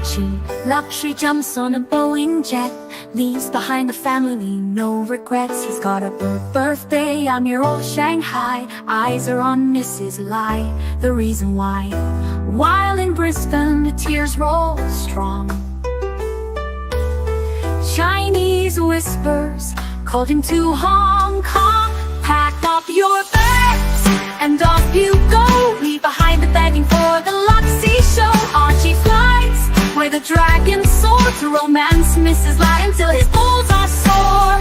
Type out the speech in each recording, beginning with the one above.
ArchieLuxury jumps on a Boeing jet, leaves behind the family, no regrets. He's got a birthday on your old Shanghai. Eyes are on Mrs. Lai, the reason why. While in Brisbane, the tears roll strong. Chinese whispers called him to Hong Kong. Pack up your bags and off you go. Leave behind the begging for the Luxy show. Archie flies where the dragons soar to romance Mrs. Lai until his balls are sore.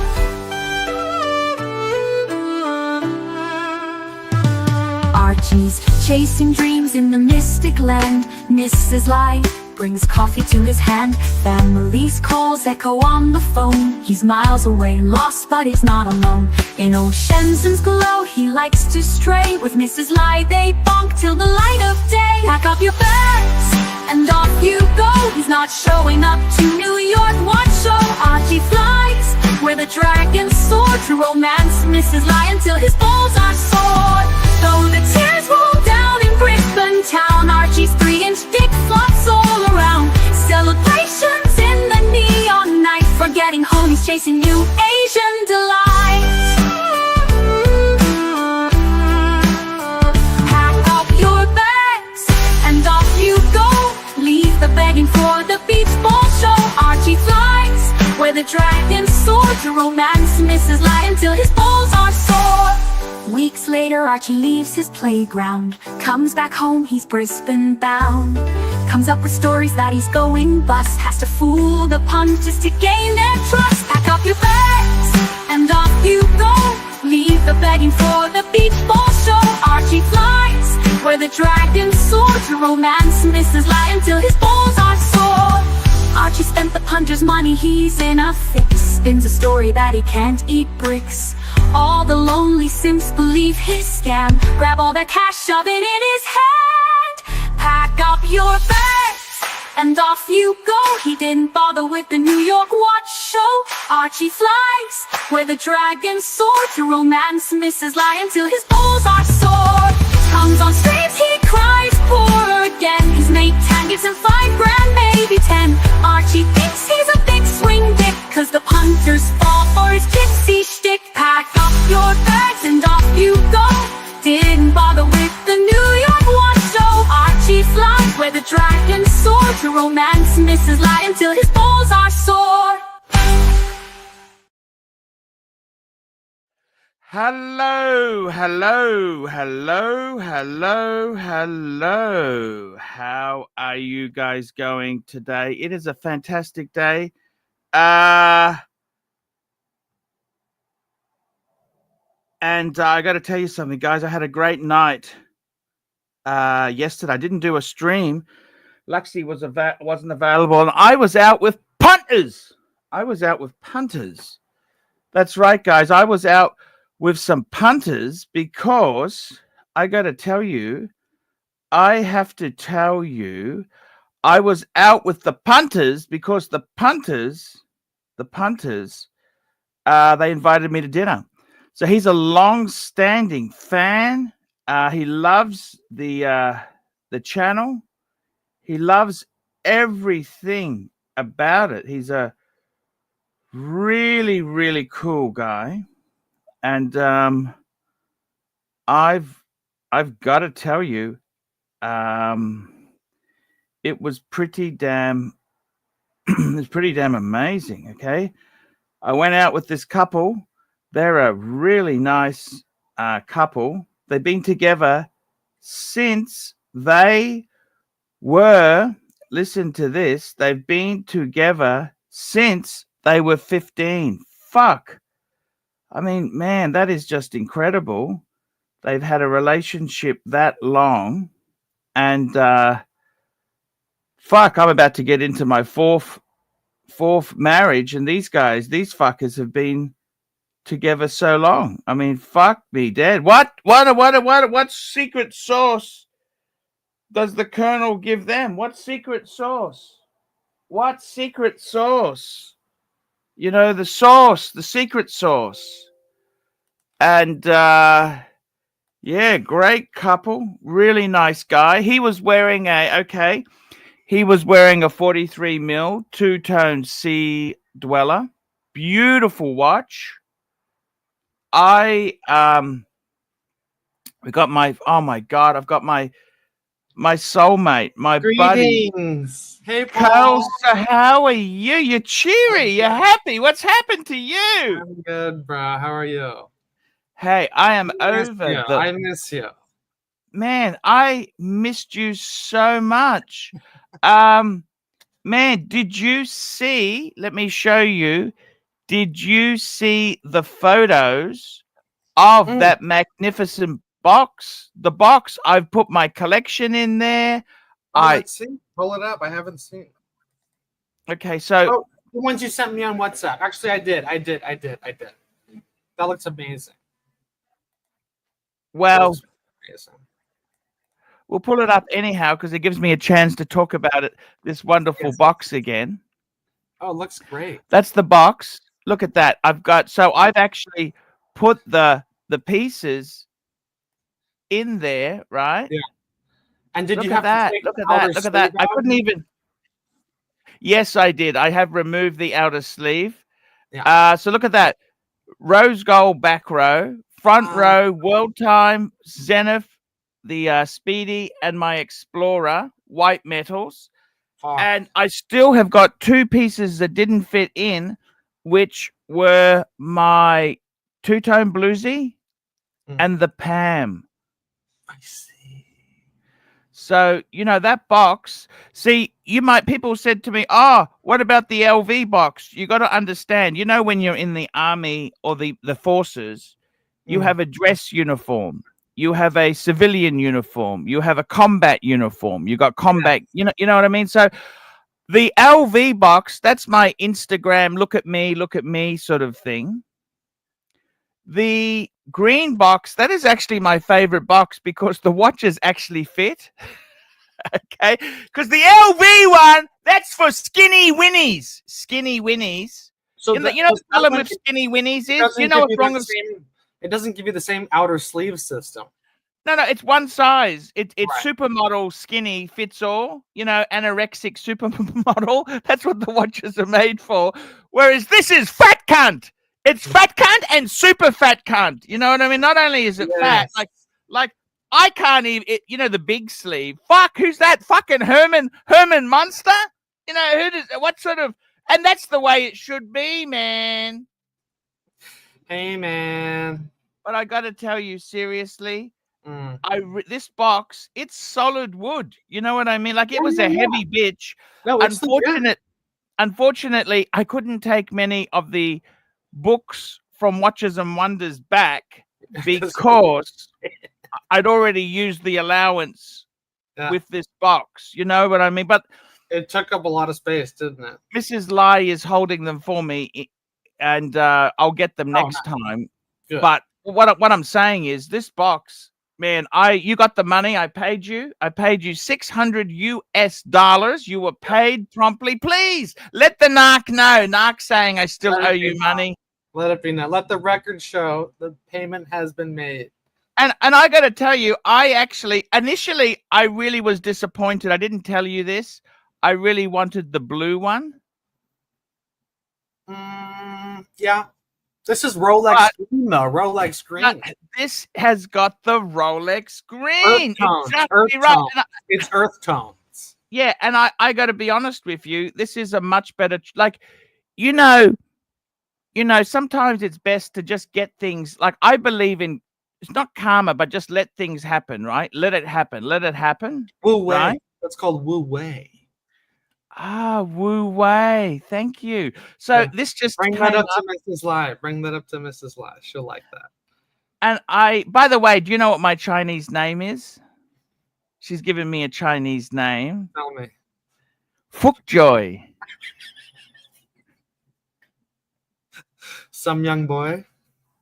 Archie's chasing dreams in the mystic land. Mrs. Lai brings coffee to his hand. Family's calls echo on the phone. He's miles away, lost but he's not alone. In old Shenzhen's glow, he likes to stray. With Mrs. Lai they bonk till the light of day. Pack up your bags and off you go. He's not showing up to New York, what show? Archie flies where the dragons soar to romance Mrs. Lai until his balls are sore. Though the tears roll down in Brisbane town, Archie's 3-inch dick flops all around. Celebrations in the neon night, forgetting home he's chasing new Asian delight. Pack up your bags and off you go. Leave the begging for the beach ball show. Archie flies where the dragons soar to romance Mrs. Lai until his balls are sore. Weeks later, Archie leaves his playground. Comes back home, he's Brisbane bound. Comes up with stories that he's going bust. Has to fool the punters to gain their trust. Pack up your bags and off you go. Leave the begging for the beach ball show. Archie flies where the dragons soar to romance Mrs. Lai until his balls are sore. Archie spent the punter's money, he's in a fix. Spins a story that he can't eat bricks. All the lonely simps believe his scam. Grab all their cash, shove it in his hand. Pack up your bags and off you go. He didn't bother with the New York watch show. Archie flies where the dragons soar to romance Mrs. Lai until his balls are sore. Comes on streams, he cries poor again. His mate Tan gives him $5 grand, maybe 10. Archie thinks he's a big swing dick, cause the punters fall for his gypsy shtick. Pack up your bags and off you go. Didn't bother with the New York watch show. Archie flies where the dragons soar to romance Mrs. Lai until his balls are sore. Hello, hello, hello, hello, hello. How are you guys going today? It is a fantastic day. And I got to tell you something, guys. I had a great night yesterday. I didn't do a stream. Luxy wasn't available, and I was out with punters. That's right, guys. I was out with some punters because I got to tell you, I was out with the punters because the punters, they invited me to dinner. So he's a long-standing fan. He loves the channel. He loves everything about it. He's a really, really cool guy. And I've got to tell you, it was pretty damn amazing. Okay, I went out with this couple. They're a really nice couple. They've been together since they were. Listen to this. They've been together since they were 15. Fuck. I mean, man, that is just incredible. They've had a relationship that long. And fuck, I'm about to get into my fourth marriage. And these fuckers have been together so long. I mean, fuck me dead. What secret sauce does the Colonel give them? What secret sauce? You know, the secret sauce. And, yeah, great couple. Really nice guy. He was wearing He was wearing a 43 mil two-tone Sea Dweller. Beautiful watch. We got my, oh my God, I've got my soulmate, my buddy. Greetings. Hey, Carl, Paul. so how are you? You're cheery. You're happy. What's happened to you? I'm good, bro. How are you? Hey, I am I miss you. Man, I missed you so much. Man, did you see? Let me show you. Did you see the photos of that magnificent box? The box, I've put my collection in there. Let's see. Pull it up. I haven't seen it. Okay, so the ones you sent me on WhatsApp. Actually, I did. That looks amazing. Well, we'll pull it up anyhow because it gives me a chance to talk about it. This wonderful box again. Oh, it looks great. That's the box. Look at that. I've actually put the pieces in there, right? Yeah. And did look you at have that? to take Look at the outer that! Look at that! sleeve I out? couldn't even. Yes, I did. I have removed the outer sleeve. Yeah. So look at that. Rose gold back row, front row, World Time, Zenith, the Speedy, and my Explorer, white metals. And I still have got two pieces that didn't fit in, which were my two-tone bluesy and the Pam. I see. So, you know, that box, see, people said to me, oh, what about the LV box? You got to understand, you know, when you're in the army or the forces, you have a dress uniform. You have a civilian uniform. You have a combat uniform. You got combat, you know what I mean? So the LV box, that's my Instagram, look at me sort of thing. The green box, that is actually my favorite box because the watches actually fit. Okay, because the LV one, that's for skinny winnies. Skinny winnies. So you know the problem with skinny winnies is, you know what's wrong with it doesn't give you the same outer sleeve system. No, it's one size. It's supermodel skinny fits all, you know, anorexic supermodel. That's what the watches are made for. Whereas this is fat cunt. It's fat cunt and super fat cunt. You know what I mean? Not only is it fat, like I can't even, you know, the big sleeve. Fuck, who's that? Fucking Herman Munster? You know, what sort of, and that's the way it should be, man. Hey, man. But I got to tell you, seriously, this box, it's solid wood. You know what I mean? Like, it was a heavy bitch. No, unfortunately, I couldn't take many of the books from Watches and Wonders back because I'd already used the allowance with this box. You know what I mean? But it took up a lot of space, didn't it? Mrs. Lai is holding them for me, and I'll get them next time. Good. But what I'm saying is, this box, man, you got the money. I paid you $600 US. You were paid promptly. Please let the narc know. Narc saying I still owe you money. Let it be known. Let the record show the payment has been made. And I got to tell you, initially I really was disappointed. I didn't tell you this. I really wanted the blue one. Yeah. This is Rolex green, though. Rolex green. This has got the Rolex green. Exactly right. It's earth tones. Yeah, and I got to be honest with you. This is a much better, like, you know, sometimes it's best to just get things, like, I believe in, it's not karma, but just let things happen, right? Let it happen. Let it happen. Wu Wei. Right? That's called Wu Wei. Ah, Wu Wei. Thank you. So this just bring that up to Mrs. Lai. Bring that up to Mrs. Lai. She'll like that. And by the way, do you know what my Chinese name is? She's given me a Chinese name. Tell me. Fukjoy. Some young boy.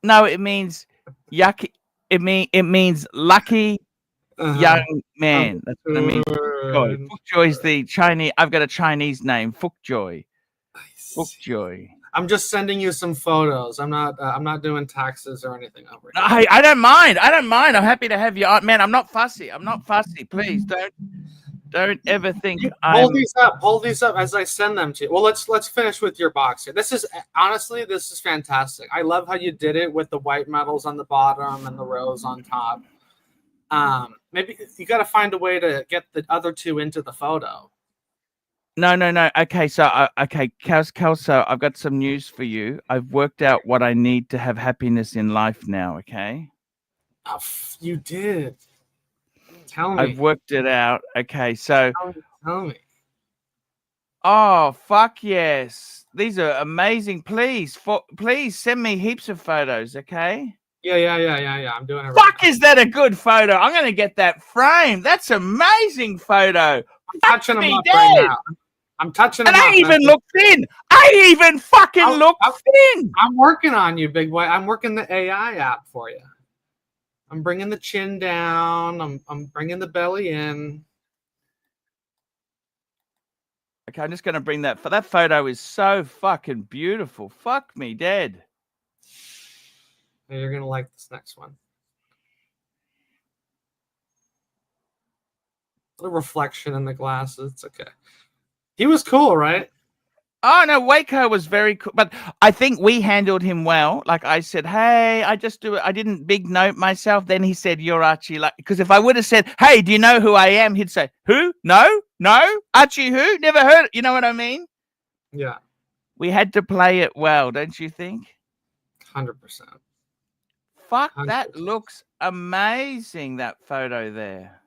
No, it means yucky. It means lucky young man. That's what I mean. Fukjoy is the Chinese. I've got a Chinese name. Fukjoy. Fukjoy. I'm just sending you some photos. I'm not doing taxes or anything over here. I don't mind. I'm happy to have you on. Man, I'm not fussy. Please don't. Don't ever think Hold these up. Hold these up as I send them to you. Well, let's finish with your box here. This is honestly, this is fantastic. I love how you did it with the white metals on the bottom and the rose on top. Maybe you got to find a way to get the other two into the photo. No. Okay, so Kelso, I've got some news for you. I've worked out what I need to have happiness in life now. Okay. Oh, you did. Tell me. I've worked it out. Okay, so. Tell me. Oh, fuck yes. These are amazing. Please send me heaps of photos, okay? Yeah. I'm doing it. Fuck, is that a good photo? I'm going to get that framed. That's amazing photo. I'm touching them up right now. I'm touching them up. And I even look thin. I even fucking look thin. I'm working on you, big boy. I'm working the AI app for you. I'm bringing the chin down. I'm bringing the belly in. Okay, I'm just going to bring that. That photo is so fucking beautiful. Fuck me dead. You're going to like this next one. The reflection in the glasses. It's okay. He was cool, right? Oh, no, Waco was very cool. But I think we handled him well. Like I said, hey, I just do it. I didn't big note myself. Then he said, you're Archie. Like, because if I would have said, hey, do you know who I am? He'd say, who? No. Archie who? Never heard it. You know what I mean? Yeah. We had to play it well, don't you think? 100%. Fuck, 100%. that looks amazing, that photo there.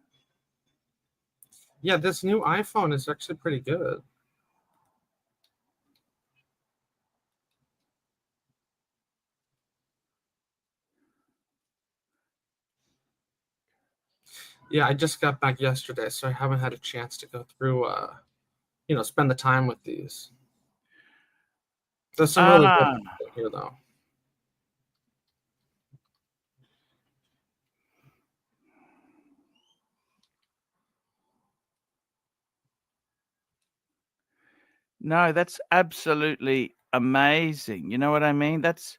Yeah, this new iPhone is actually pretty good. Yeah, I just got back yesterday, so I haven't had a chance to go through, spend the time with these. There's some really good here, though. No, that's absolutely amazing. You know what I mean? That's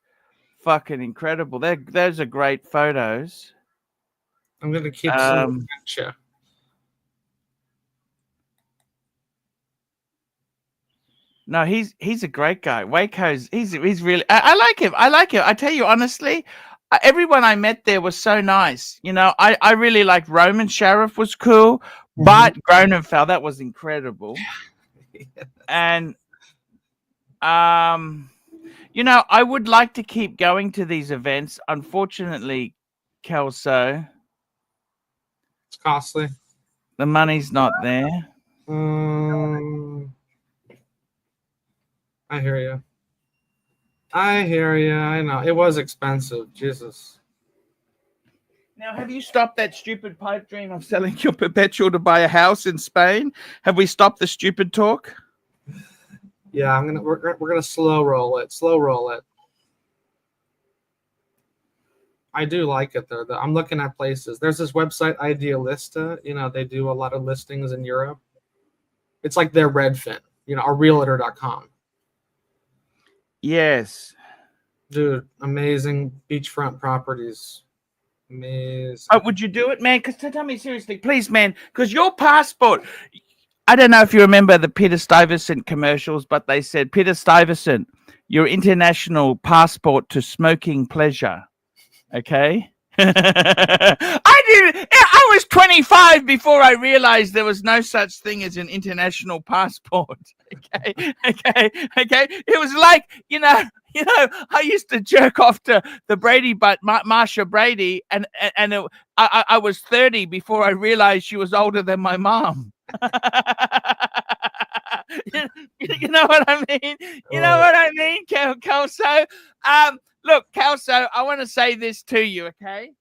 fucking incredible. Those are great photos. I'm going to keep some picture. No, he's a great guy. Waco's he's really I like him. I tell you honestly, everyone I met there was so nice. You know, I really liked Roman Sheriff was cool, but Gronfeld, that was incredible. And you know, I would like to keep going to these events. Unfortunately, Kelso, it's costly. The money's not there. I hear you. I know. It was expensive. Jesus. Now, have you stopped that stupid pipe dream of selling your perpetual to buy a house in Spain? Have we stopped the stupid talk? Yeah, we're gonna slow roll it. Slow roll it. I do like it though. I'm looking at places. There's this website, Idealista. You know, they do a lot of listings in Europe. It's like their Redfin, or Realtor.com. Yes. Dude, amazing beachfront properties. Amazing. Oh, would you do it, man? Because tell me seriously, please, man. Because your passport. I don't know if you remember the Peter Stuyvesant commercials, but they said, Peter Stuyvesant, your international passport to smoking pleasure. Okay. I was 25 before I realized there was no such thing as an international passport. Okay. It was like, I used to jerk off to the Brady, but Marsha Brady, and I was 30 before I realized she was older than my mom. You know what I mean? You know what I mean, Kelso? Look, Kelso, I want to say this to you, okay?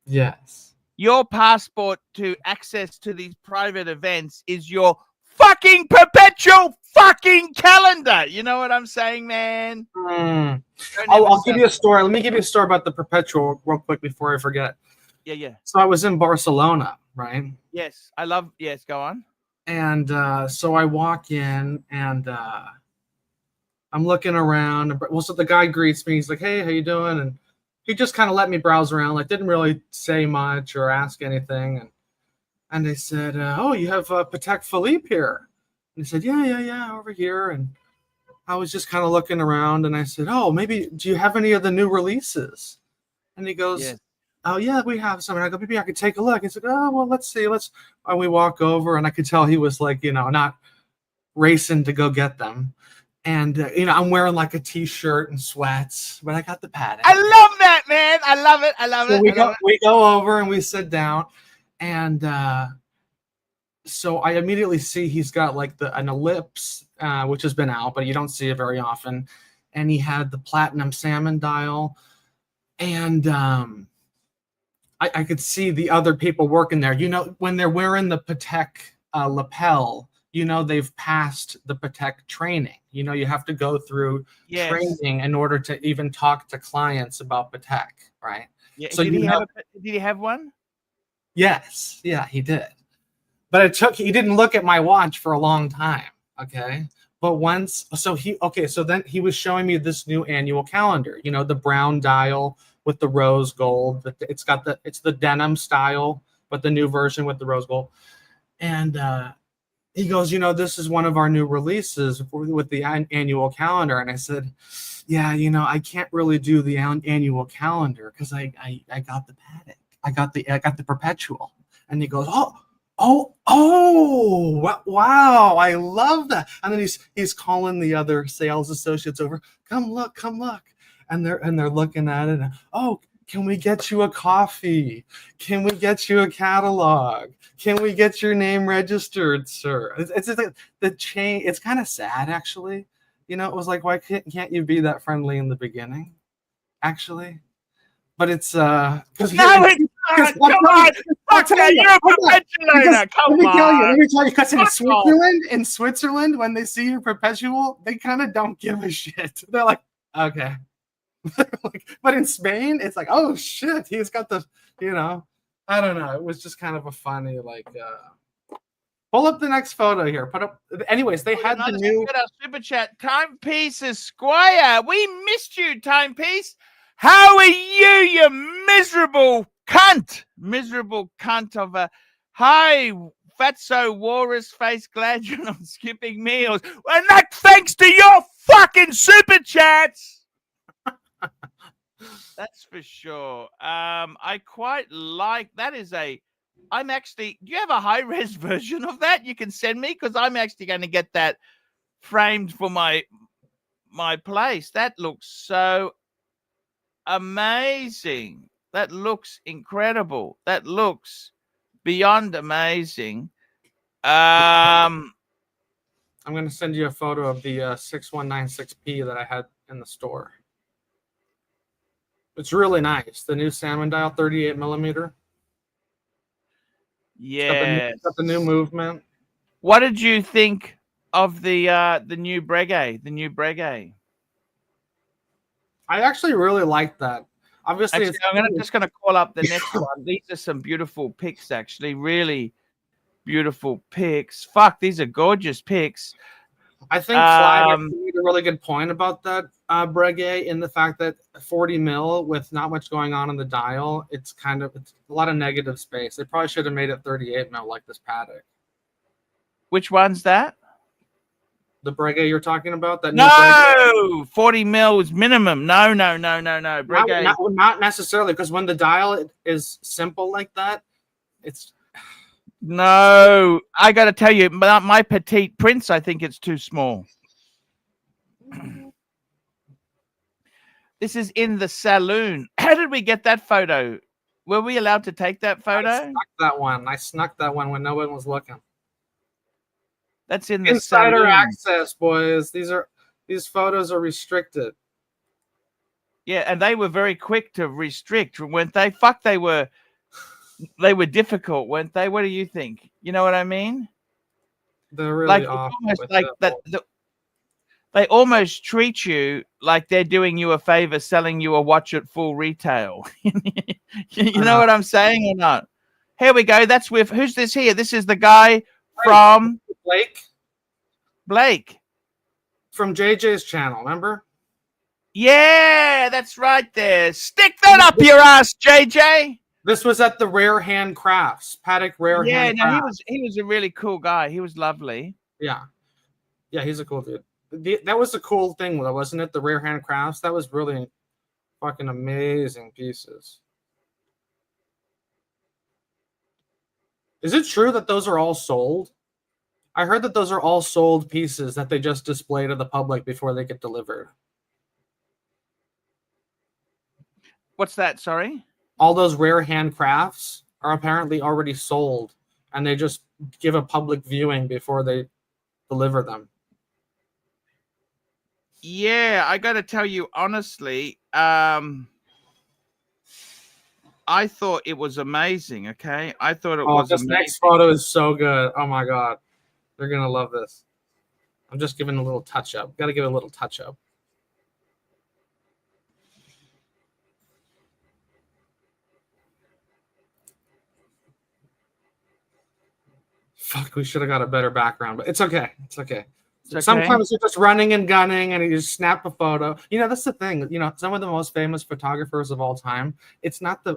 Yes. Your passport to access to these private events is your fucking perpetual fucking calendar. You know what I'm saying, man? I'll give you a story. Let me give you a story about the perpetual real quick before I forget. Yeah. So I was in Barcelona, right? Yes, go on. And so I walk in and I'm looking around. Well, so the guy greets me. He's like, hey, how you doing? And he just kind of let me browse around. Like, didn't really say much or ask anything. And they said, "Oh, you have Patek Philippe here." And he said, "Yeah, over here." And I was just kind of looking around, and I said, "Oh, maybe do you have any of the new releases?" And he goes, Yes. "Oh yeah, we have some." And I go, "Maybe I could take a look." He said, "Oh well, let's see, let's." And we walk over, and I could tell he was like, not racing to go get them. And I'm wearing like a t-shirt and sweats, but I got the Patek. I love that, man. I love it. I love So it. we go over and we sit down, and so I immediately see he's got like an ellipse, which has been out, but you don't see it very often. And he had the platinum salmon dial, and I could see the other people working there. When they're wearing the Patek lapel, they've passed the Patek training. You have to go through training in order to even talk to clients about Patek, right? Yeah. So did he have one? Yes. Yeah, he did. But he didn't look at my watch for a long time. Okay. But so then he was showing me this new annual calendar, the brown dial with the rose gold. It's the denim style, but the new version with the rose gold. And he goes, this is one of our new releases with the annual calendar. And I said, yeah, I can't really do the annual calendar because I got the Patek. I got the perpetual. And he goes, oh, wow, I love that. And then he's calling the other sales associates over, come look. And they're looking at it. And, oh, can we get you a coffee? Can we get you a catalog? Can we get your name registered, sir? It's like the chain. It's kind of sad, actually. It was like, why can't you be that friendly in the beginning? Actually, but it's because Come on, fuck that! You're a perpetuator. Come on. Let me tell you, because in Switzerland, when they see your perpetual, they kind of don't give a shit. They're like, okay. But in Spain, it's like, oh shit, he's got the, I don't know. It was just kind of a funny, pull up the next photo here. Anyways, they had the new super chat. Timepiece Esquire. We missed you, Timepiece. How are you miserable cunt? Miserable cunt of a hi. Fatso Walrus face, glad you're not skipping meals. And that thanks to your fucking super chats. That's for sure. I quite like that. I'm actually, do you have a high-res version of that you can send me? Because I'm actually going to get that framed for my place. That looks so amazing. That looks incredible. That looks beyond amazing. I'm going to send you a photo of the 6196P that I had in the store. It's really nice. The new salmon dial, 38 millimeter. Yeah. Got the new movement. What did you think of the new Breguet? The new Breguet. I actually really like that. Obviously, I'm just gonna call up the next one. These are some beautiful pics, actually. Really beautiful pics. Fuck, these are gorgeous pics. I think Clyde made a really good point about that Breguet in the fact that 40 mil with not much going on the dial, it's a lot of negative space. They probably should have made it 38 mil like this Patek. Which one's that? The Breguet you're talking about? That no, 40 mil is minimum. No. Breguet. Not necessarily, because when the dial is simple like that, it's. No, I got to tell you, my petite prince, I think it's too small. This is in the saloon. How did we get that photo? Were we allowed to take that photo? I snuck that one when no one was looking. That's in the insider saloon. access, boys. These photos are restricted. Yeah, and they were very quick to restrict, weren't they? Fuck, they were difficult, weren't they? What do you think? You know what I mean? They're really they almost treat you like they're doing you a favor selling you a watch at full retail. You know what I'm saying or not? Here we go. That's with who's this here? This is the guy from Blake. From JJ's channel, remember? Yeah, that's right there. Stick that up your ass, JJ. This was at the Rare Handcrafts, Patek Rare Yeah, no, Handcrafts. he was a really cool guy. He was lovely. Yeah, yeah, he's a cool dude. That was the cool thing, though, wasn't it? The Rare Handcrafts. That was really fucking amazing pieces. Is it true that those are all sold? I heard that those are all sold pieces that they just display to the public before they get delivered. What's that? Sorry? All those Rare Handcrafts are apparently already sold, and they just give a public viewing before they deliver them. Yeah, I got to tell you honestly, I thought it was amazing. Okay, I thought it was this amazing. next photo is so good. Oh my god, they're gonna love this. I'm just giving a little touch up. Got to give it a little touch up. Fuck, we should have got a better background, but it's okay. It's okay. It's okay. Sometimes you're just running and gunning and you just snap a photo. You know, that's the thing. You know, some of the most famous photographers of all time, it's not the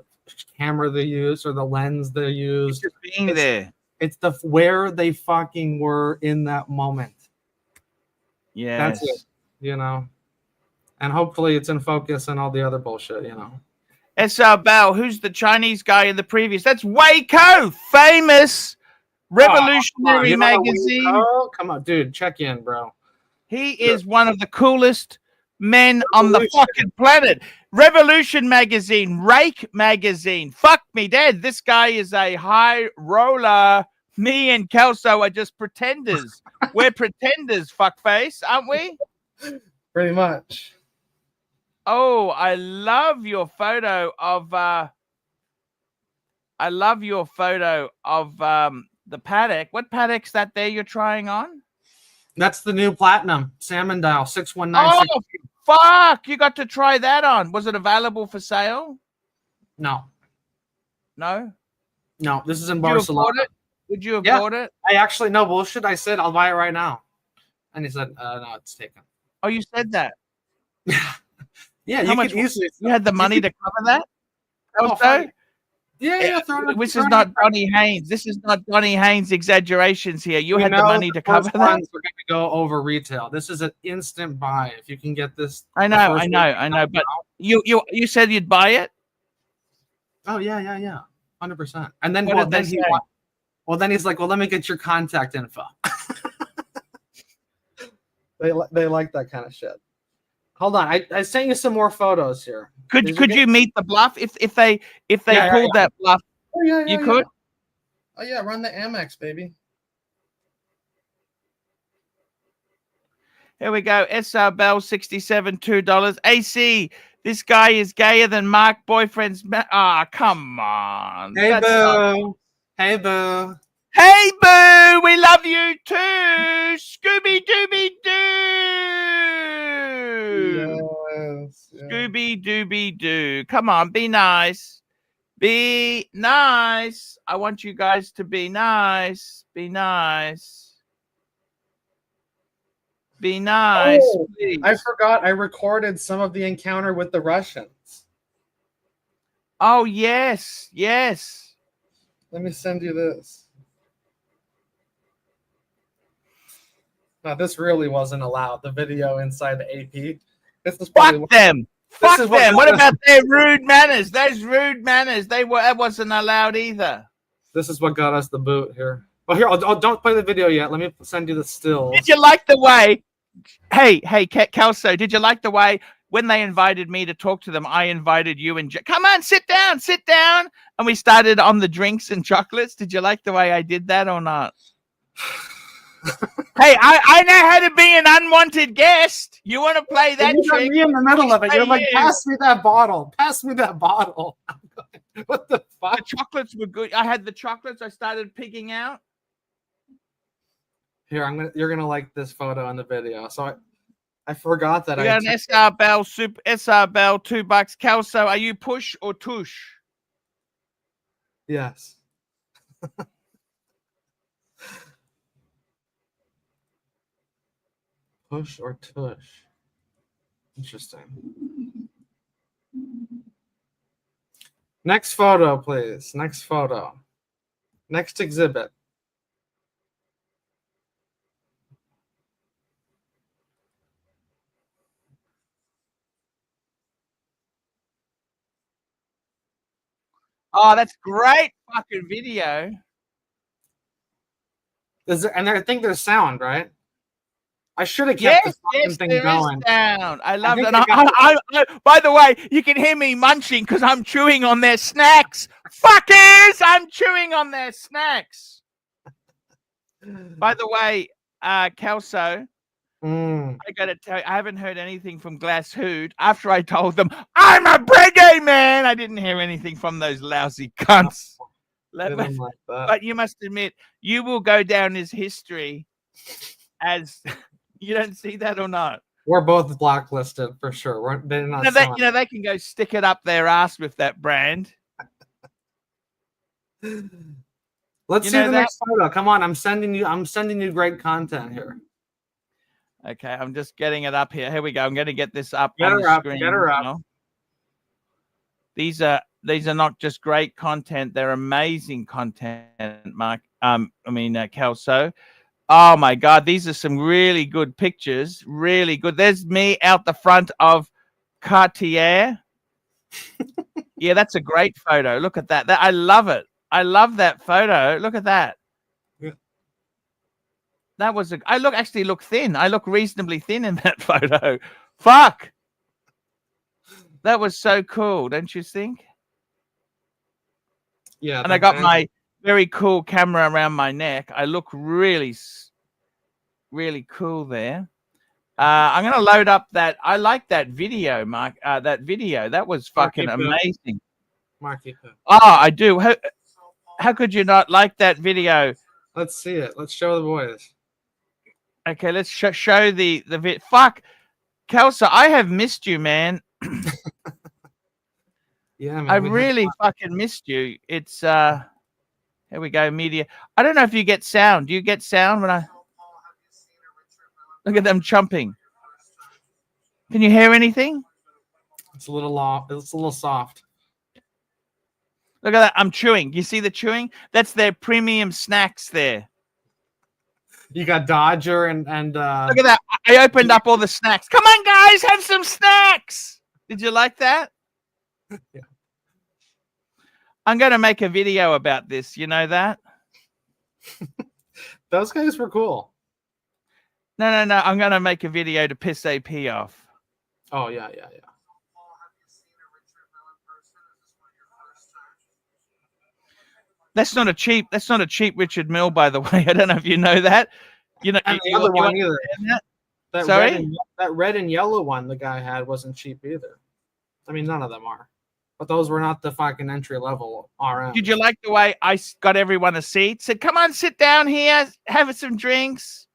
camera they use or the lens they use. It's just being there. It's the where they fucking were in that moment. Yes. That's it. You know? And hopefully it's in focus and all the other bullshit, you know. SR Bell, who's the Chinese guy in the previous? That's Waco, famous Revolutionary magazine. Oh, come on, dude, check in, bro. He is one of the coolest men on the fucking planet. Revolution magazine, Rake magazine. Fuck me dead. This guy is a high roller. Me and Kelso are just pretenders. We're pretenders, fuckface, aren't we? Pretty much. Oh, I love your photo of the Patek. What Patek's that there you're trying on? That's the new platinum salmon dial 6196. Oh, fuck! You got to try that on. Was it available for sale? No, this is in Barcelona. Would you have bought it? I actually, no bullshit. I said I'll buy it right now, and he said no, it's taken. Oh, you said that. Yeah, How much? You had the money to cover that? Yeah. This is not Donny Haynes. This is not Donny Haynes exaggerations here. You had the money to cover that. We're going to go over retail. This is an instant buy. If you can get this, I know. But you said you'd buy it. Oh yeah, 100%. And then then he's like, well, let me get your contact info. They like that kind of shit. Hold on, I sent you some more photos here. Could you meet the bluff if they pulled that bluff? Oh, yeah, you could. Oh yeah, run the Amex, baby. Here we go. SR Bell 67 $2. AC. This guy is gayer than Mark boyfriend's. Come on. Hey boo. Hey boo. Hey boo. We love you too. Scooby Dooby Doo. Yes. Scooby Dooby Doo. Come on, be nice. Be nice. I want you guys to be nice. Be nice. Be nice. Oh, please. I forgot I recorded some of the encounter with the Russians. Oh, yes. Yes. Let me send you this. Now, this really wasn't allowed. The video inside the AP. This is Fuck them. Fuck them. What about their rude manners? Those rude manners. That wasn't allowed either. This is what got us the boot here. Well, here, don't play the video yet. Let me send you the stills. Did you like the way? Hey, Kelso, did you like the way when they invited me to talk to them, I invited you and come on, sit down. And we started on the drinks and chocolates. Did you like the way I did that or not? Hey, I know how to be an unwanted guest. You want to play that trick? Me in the middle of it. You're like, pass me that bottle. Pass me that bottle. What the fuck? The chocolates were good. I had the chocolates. I started picking out. Here, you're gonna like this photo in the video. So I forgot that. We got an SR Bell $2. Kelso, are you push or tush? Yes. Push or tush? Interesting. Next photo, please. Next photo. Next exhibit. Oh, that's great fucking video. Is there, and I think there's sound, right? I should have Yes, kept this fucking yes, thing there is going. sound. I love think that. By the way, you can hear me munching because I'm chewing on their snacks. Fuckers, I'm chewing on their snacks. By the way, Kelso, I gotta tell you, I haven't heard anything from Glass Hood after I told them I'm a Breguet man. I didn't hear anything from those lousy cunts. But you must admit, you will go down as history as you don't see that or not. We're both blacklisted for sure. They're not they can go stick it up their ass with that brand. Let's see the next photo. Come on, I'm sending you great content here. Okay, I'm just getting it up here. Here we go. I'm going to get this up on the screen. Get her up. These are not just great content; they're amazing content, Mark. Kelso. Oh my God, these are some really good pictures. Really good. There's me out the front of Cartier. Yeah, that's a great photo. Look at that. I love it. I love that photo. Look at that. Yeah. That was I actually look thin. I look reasonably thin in that photo. Fuck. That was so cool, don't you think? Yeah. And I got my very cool camera around my neck. I look really, really cool there. I'm going to load up that. I like that video, Mark. That video. That was fucking amazing. Marky. Oh, I do. How could you not like that video? Let's see it. Let's show the boys. Okay, let's show the vid. Fuck, Kelso, I have missed you, man. Yeah, man. I really fucking missed you. It's here we go, media. I don't know if you get sound. Do you get sound when I look at them chomping? Can you hear anything? It's a little low. It's a little soft. Look at that. I'm chewing. You see the chewing? That's their premium snacks there. You got Dodger and look at that. I opened up all the snacks. Come on, guys, have some snacks. Did you like that? Yeah. I'm going to make a video about this. You know that? Those guys were cool. No. I'm going to make a video to piss AP off. Oh, yeah. That's not a cheap Richard Mille, by the way. I don't know if you know that. You know, and the other one either. That Sorry? That red and yellow one the guy had wasn't cheap either. I mean, none of them are. But those were not the fucking entry level RM. Did you like the way I got everyone a seat? Said, come on, sit down here, have some drinks.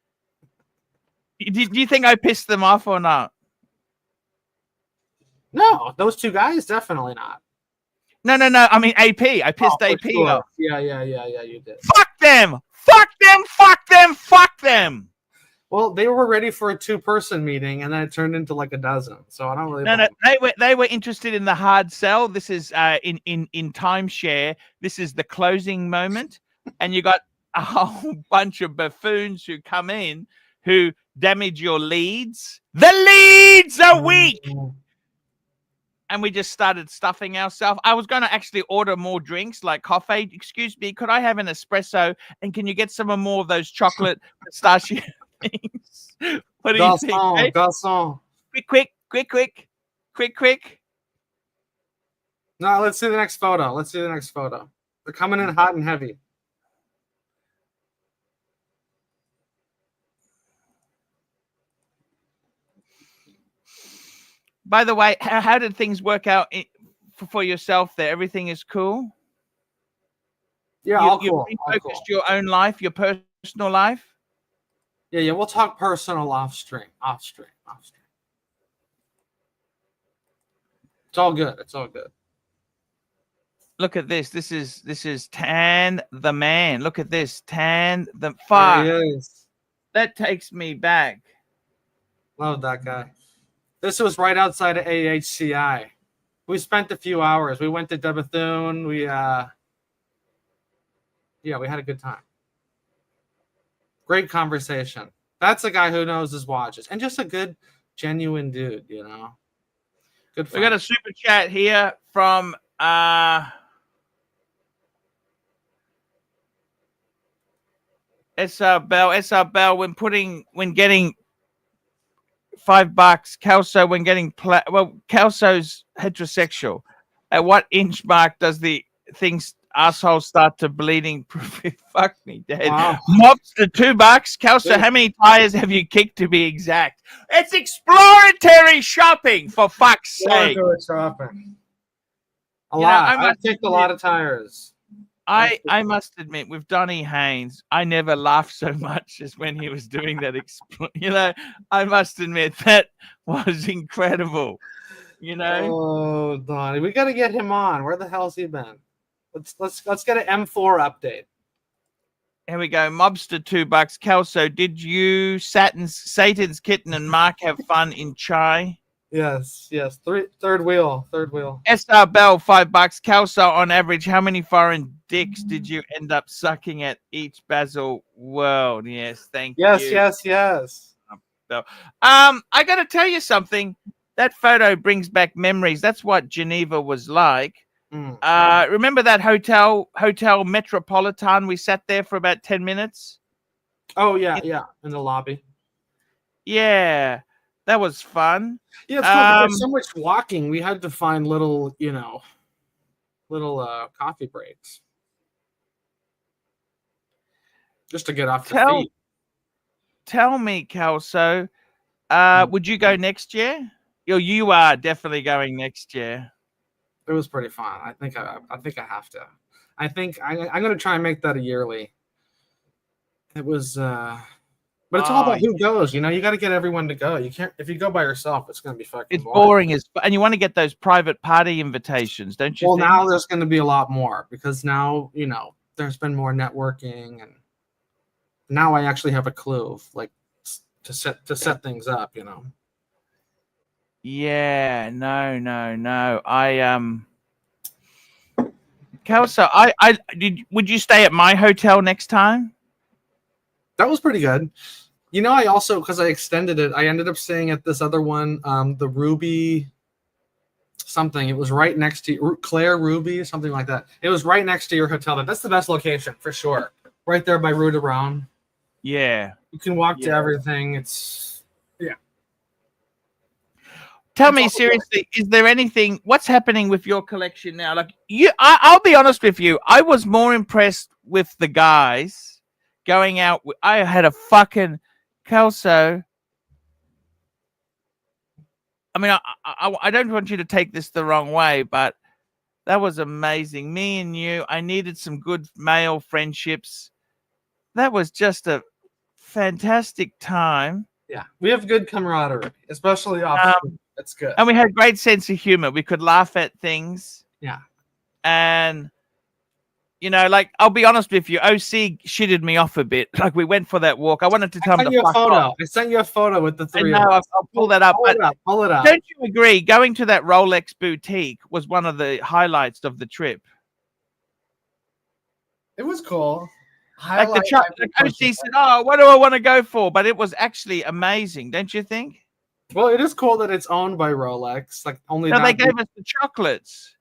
Do you think I pissed them off or not? No, those two guys, definitely not. No. I mean, AP. I pissed AP off. Yeah, you did. Fuck them. Well, they were ready for a 2-person meeting, and then it turned into like a dozen. So I don't really. No. They were interested in the hard sell. This is in timeshare. This is the closing moment, and you got a whole bunch of buffoons who come in who damage your leads. The leads are weak. And we just started stuffing ourselves. I was going to actually order more drinks like coffee. Excuse me, could I have an espresso? And can you get some more of those chocolate pistachio things? What do you think? Garçon. Quick. No, let's see the next photo. They're coming in hot and heavy. By the way, how did things work out for yourself there? Everything is cool? Yeah, all cool. You refocused your own life, your personal life? Yeah, we'll talk personal off stream. It's all good. Look at this. This is Tan the man. Look at this. Tan the fuck. There he is. That takes me back. Love that guy. This was right outside of AHCI. We spent a few hours. We went to De Bethune. We had a good time. Great conversation. That's a guy who knows his watches and just a good, genuine dude, you know. Good We got a super chat here from SR Bell, when getting $5, Kelso when getting Kelso's heterosexual. At what inch mark does the thing's asshole start to bleeding? Fuck me dead. Wow. Mobster $2. Kelso, how many tires have you kicked to be exact? It's exploratory shopping, for fuck's sake. Shopping. A lot. I've kicked a lot of tires. I must admit, with Donny Haynes, I never laughed so much as when he was doing that. You know, I must admit that was incredible. You know. Oh, Donny, we got to get him on. Where the hell's he been? Let's get an M4 update. Here we go. Mobster $2. Kelso, did you, Satan's Kitten, and Mark have fun in Chai? Yes. Third wheel. SR Bell $5. Kelso, on average, how many foreign dicks did you end up sucking at each Basil World? Yes, thank you. Yes. I got to tell you something. That photo brings back memories. That's what Geneva was like. Remember that hotel Metropolitan? We sat there for about 10 minutes. Oh yeah, in the lobby. Yeah, that was fun. Yeah, it's cool. There's so much walking. We had to find little coffee breaks just to get off the feet. Tell me, Kelso, would you go next year? You are definitely going next year. It was pretty fun. I think I have to. I think I'm going to try and make that a yearly. It was, but it's all about who goes. You know, you got to get everyone to go. You can't if you go by yourself. It's going to be fucking boring. And you want to get those private party invitations, don't you? Well, now there's going to be a lot more because now there's been more networking, and now I actually have a clue of, like, to set things up. You know. Yeah, no. Kelso, would you stay at my hotel next time? That was pretty good. You know, I also, because I extended it, I ended up staying at this other one, the Ruby something. It was right next to Claire Ruby, something like that. It was right next to your hotel. That's the best location for sure. Right there by Rue de Rouen. Yeah. You can walk to everything. It's Tell me seriously, is there anything? What's happening with your collection now? Like I'll be honest with you. I was more impressed with the guys going out. I had a fucking Kelso. I mean, I don't want you to take this the wrong way, but that was amazing. Me and you. I needed some good male friendships. That was just a fantastic time. Yeah, we have good camaraderie, especially off. That's good. And we had great sense of humor. We could laugh at things. Yeah. And, like, I'll be honest with you, OC shitted me off a bit. Like, we went for that walk. I wanted to tell him to fuck off. I sent you a photo with the three of us. I'll pull that up. Pull it up. Don't you agree? Going to that Rolex boutique was one of the highlights of the trip. It was cool. Like OC said, what do I want to go for? But it was actually amazing, don't you think? Well, it is cool that it's owned by Rolex. Like they gave us the chocolates.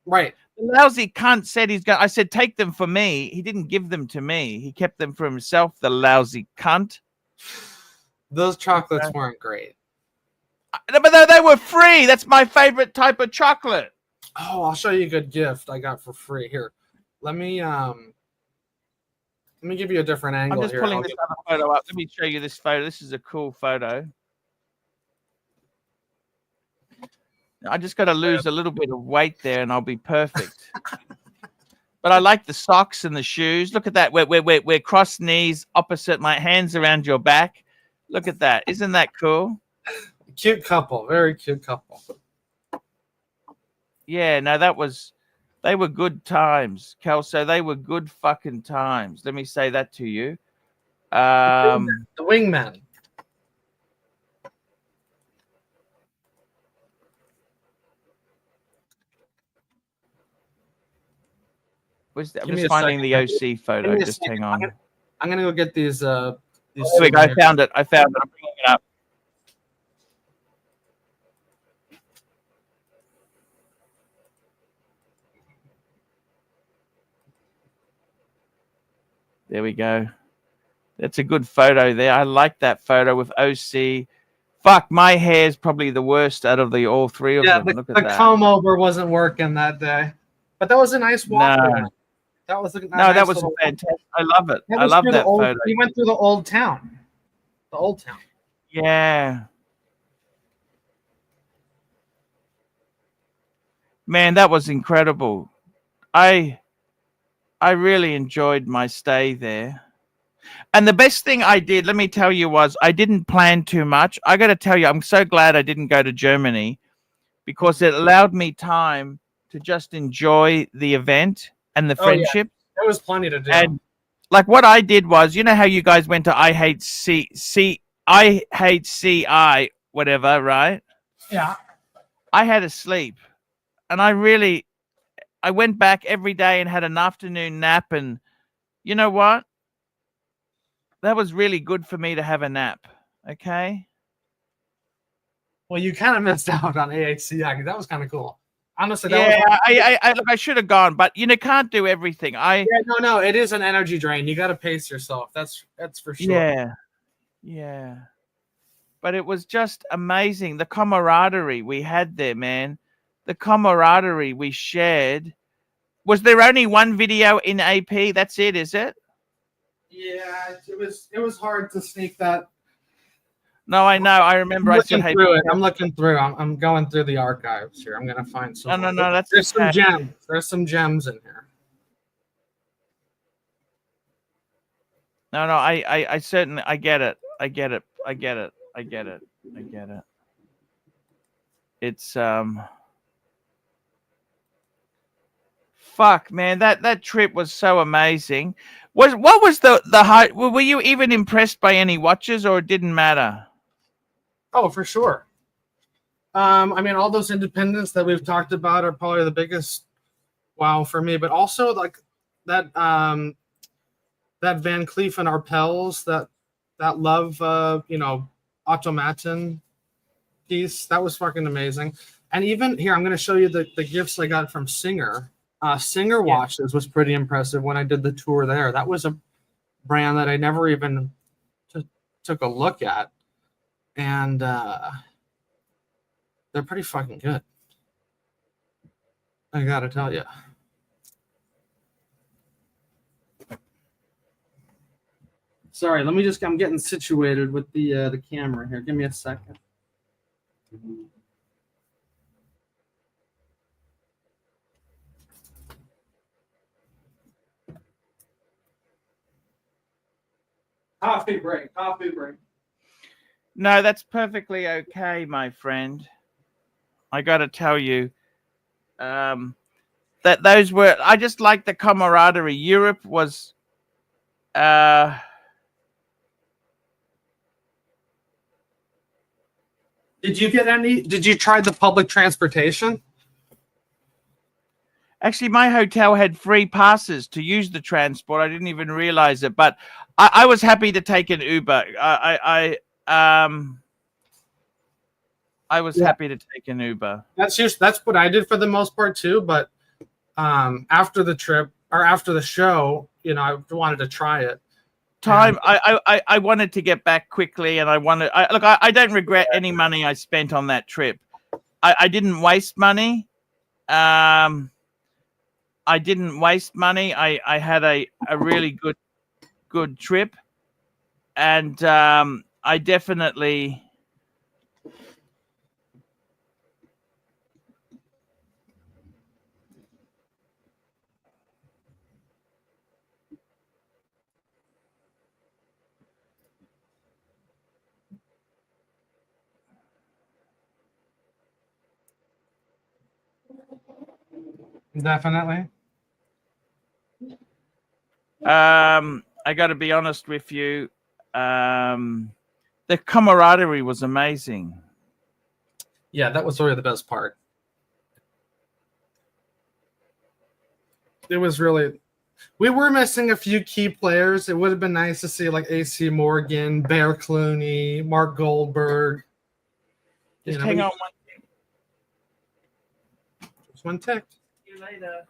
Right. The lousy cunt said I said, take them for me. He didn't give them to me. He kept them for himself, the lousy cunt. Those chocolates weren't great. But they were free. That's my favorite type of chocolate. Oh, I'll show you a good gift I got for free. Here, let me give you a different angle. I'm just pulling this other photo up. Let me show you this photo. This is a cool photo. I just got to lose a little bit of weight there, and I'll be perfect. But I like the socks and the shoes. Look at that. We're cross knees, opposite. My hands around your back. Look at that. Isn't that cool? Cute couple. Very cute couple. Yeah. No, they were good times, Kelso. They were good fucking times. Let me say that to you. The wingman. I'm Give me just a finding second. the OC Give photo. me a Just second. hang on. I'm gonna go get these. There we go. I found it. I found it. I'm bringing it up. There we go. That's a good photo there. I like that photo with OC. Fuck, my hair's probably the worst out of the all three of them. Look at the that. comb over wasn't working that day, but that was a nice walk. No. That was a No, nice that was little fantastic. I love it. walk. I love that photo. We went through the old town. The old town. Yeah. Man, that was incredible. I really enjoyed my stay there. And the best thing I did, let me tell you, was I didn't plan too much. I got to tell you, I'm so glad I didn't go to Germany because it allowed me time to just enjoy the event and the friendship. There was plenty to do. And like what I did was, you know how you guys went to I hate CI, whatever, right? Yeah. I had to sleep. And I went back every day and had an afternoon nap. And you know what? That was really good for me to have a nap. Okay. Well, you kind of missed out on AHCI. That was kind of cool. Honestly, I should have gone, but you know, can't do everything. No, it is an energy drain. You got to pace yourself. That's for sure. Yeah. But it was just amazing. The camaraderie we had there, man. The camaraderie we shared. Was there only one video in AP? That's it, is it? Yeah, it was hard to sneak that. No, I know. I remember. I said, "Hey, I'm looking through. I'm going through the archives here. I'm gonna find some. No. There's some gems. There's some gems in here. No. I certainly. I get it. It's Fuck, man. That trip was so amazing. What was the height? Were you even impressed by any watches, or it didn't matter? Oh, for sure. I mean, all those independents that we've talked about are probably the biggest wow for me. But also like that Van Cleef and Arpels, that love automaton piece, that was fucking amazing. And even here, I'm going to show you the gifts I got from Singer. Singer watches was pretty impressive when I did the tour there. That was a brand that I never even took a look at. And they're pretty fucking good. I gotta tell you. Sorry, I'm getting situated with the camera here. Give me a second. Coffee break. No, that's perfectly okay, my friend. I got to tell you that those were. I just like the camaraderie. Europe was. Did you try the public transportation? Actually, my hotel had free passes to use the transport. I didn't even realize it, but I was happy to take an Uber. I was happy to take an Uber. That's what I did for the most part too. But after the trip or after the show, I wanted to try it. I wanted to get back quickly, and I don't regret any money I spent on that trip. I didn't waste money. I didn't waste money. I had a really good trip, and I definitely. Definitely. I got to be honest with you. The camaraderie was amazing. Yeah, that was really the best part. it was really. We were missing a few key players. It would have been nice to see like AC Morgan, Bear Clooney, Mark Goldberg. Just hang on one. Just one tick. See you later.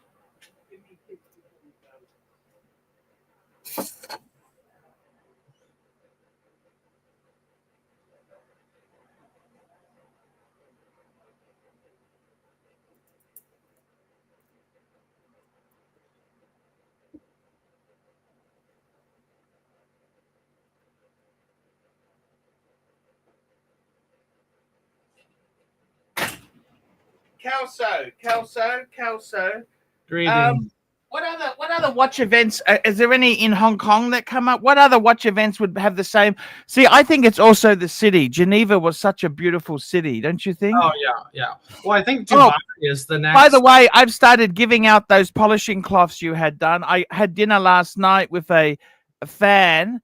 Kelso. Greetings. What other watch events? Is there any in Hong Kong that come up? What other watch events would have the same? See, I think it's also the city. Geneva was such a beautiful city, don't you think? Oh yeah. Well, I think Dubai is the next. By the way, I've started giving out those polishing cloths you had done. I had dinner last night with a fan,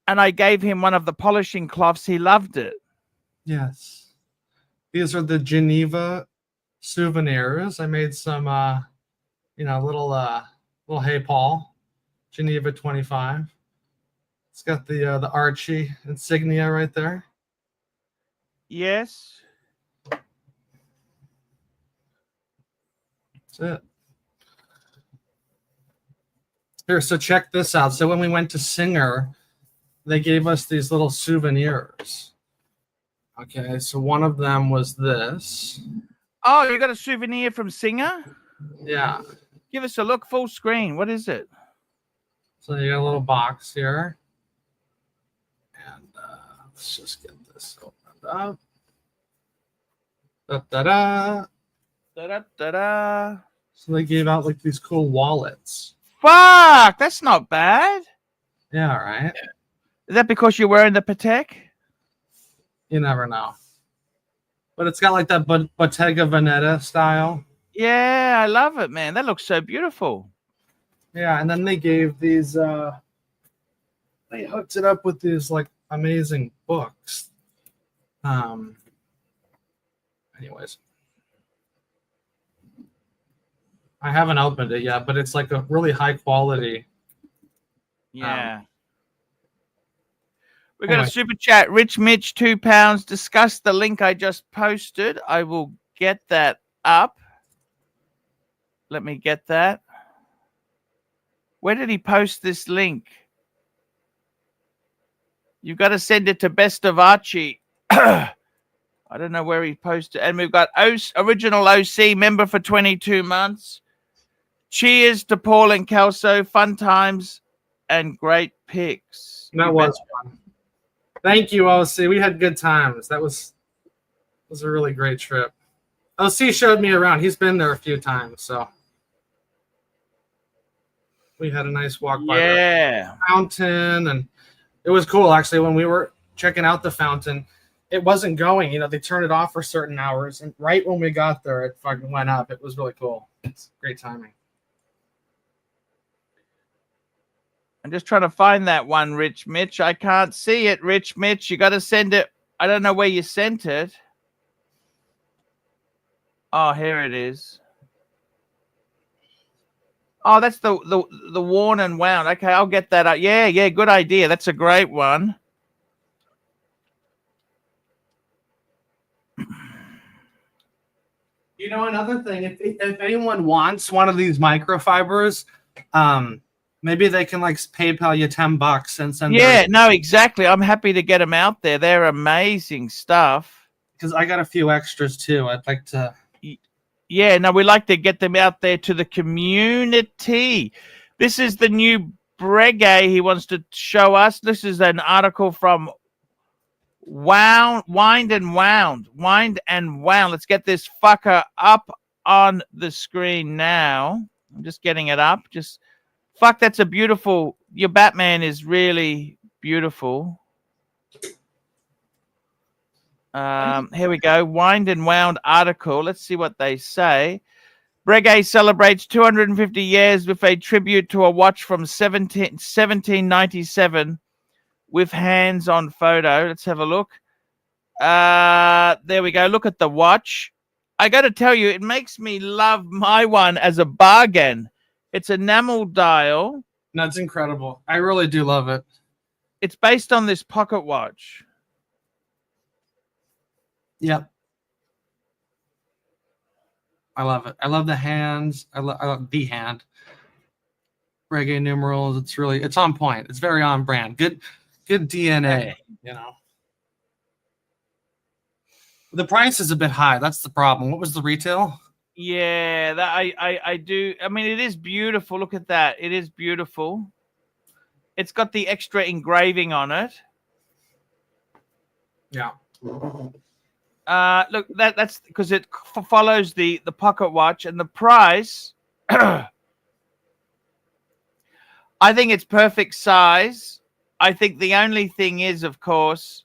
and I gave him one of the polishing cloths. He loved it. Yes. These are the Geneva souvenirs. I made some, little Hey Paul, Geneva 25. It's got the Archie insignia right there. Yes. That's it. Here, so check this out. So when we went to Singer, they gave us these little souvenirs. Okay, so one of them was this. Oh, you got a souvenir from Singer? Yeah. Give us a look full screen. What is it? So you got a little box here. And let's just get this opened up. Da-da-da. Da-da-da-da. So they gave out like these cool wallets. Fuck, that's not bad. Yeah, right? Is that because you're wearing the Patek? You never know. But it's got like that Bottega Veneta style. Yeah, I love it, man. That looks so beautiful. Yeah, and then they gave these they hooked it up with these like amazing books. Anyways. I haven't opened it yet, but it's like a really high quality. Yeah. We got a super chat. Rich Mitch, £2. Discuss the link I just posted. I will get that up. Let me get that. Where did he post this link? You've got to send it to Best of Archie. I don't know where he posted. And we've got original OC member for 22 months. Cheers to Paul and Kelso. Fun times and great picks. That was fun. Thank you, OC. We had good times. That was a really great trip. OC showed me around. He's been there a few times, so we had a nice walk by the fountain, and it was cool actually. When we were checking out the fountain, it wasn't going. They turned it off for certain hours, and right when we got there, it fucking went up. It was really cool. It's great timing. I'm just trying to find that one, Rich Mitch. I can't see it, Rich Mitch. You got to send it. I don't know where you sent it. Oh, here it is. Oh, that's the worn and wound. Okay, I'll get that up. Yeah, good idea. That's a great one. Another thing, if anyone wants one of these microfibers, maybe they can like PayPal you $10 and send. Yeah, no, exactly. I'm happy to get them out there. They're amazing stuff. Because I got a few extras too. I'd like to. Yeah, no, we like to get them out there to the community. This is the new Breguet he wants to show us. This is an article from Wind and Wound. Let's get this fucker up on the screen now. I'm just getting it up. Fuck, that's a beautiful. Your Batman is really beautiful. Here we go. Wind and Wound article. Let's see what they say. Breguet celebrates 250 years with a tribute to a watch from 1797 with hands-on photo. Let's have a look. There we go. Look at the watch. I got to tell you, it makes me love my one as a bargain. It's enamel dial. That's incredible. I really do love it. It's based on this pocket watch. Yep. I love it. I love the hands. I love the hand. Breguet numerals. It's on point. It's very on brand. Good DNA, you know. The price is a bit high. That's the problem. What was the retail? Yeah, that I do. I mean, it is beautiful. Look at that. It is beautiful. It's got the extra engraving on it. Yeah. Look, that's because it follows the pocket watch, and the price. I think it's perfect size. I think the only thing is, of course,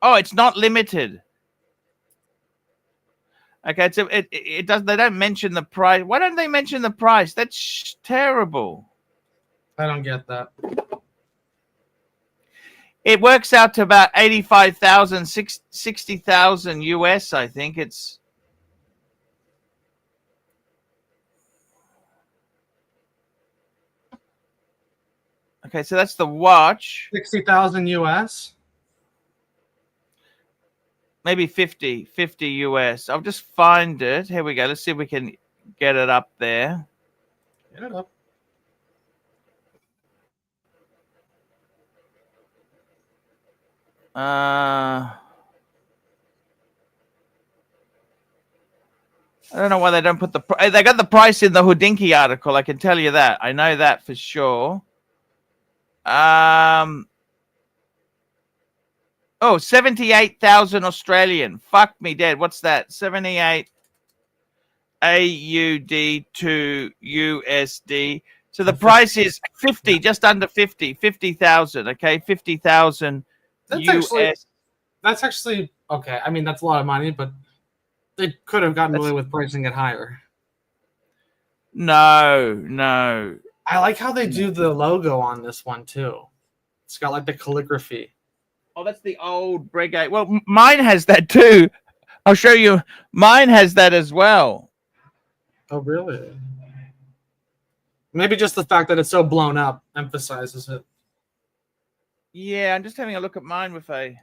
it's not limited. Okay, so it does. They don't mention the price. Why don't they mention the price? That's terrible. I don't get that. It works out to about 85,000, 60,000 US. I think it's. Okay, so that's the watch. 60,000 US. Maybe 50 US. I'll just find it. Here we go. Let's see if we can get it up there. Get it up. I don't know why they don't put the. They got the price in the Houdinki article. I can tell you that. I know that for sure. 78,000 Australian. Fuck me dead. What's that? 78 AUD to USD. So the price is 50, just under 50,000. Okay, 50,000 US. That's actually okay. I mean, that's a lot of money, but they could have gotten away with pricing it higher. No. I like how they do the logo on this one too. It's got like the calligraphy. Oh, that's the old Breguet. Well, mine has that too. I'll show you. Mine has that as well. Oh, really? Maybe just the fact that it's so blown up emphasizes it. Yeah, I'm just having a look at mine with a.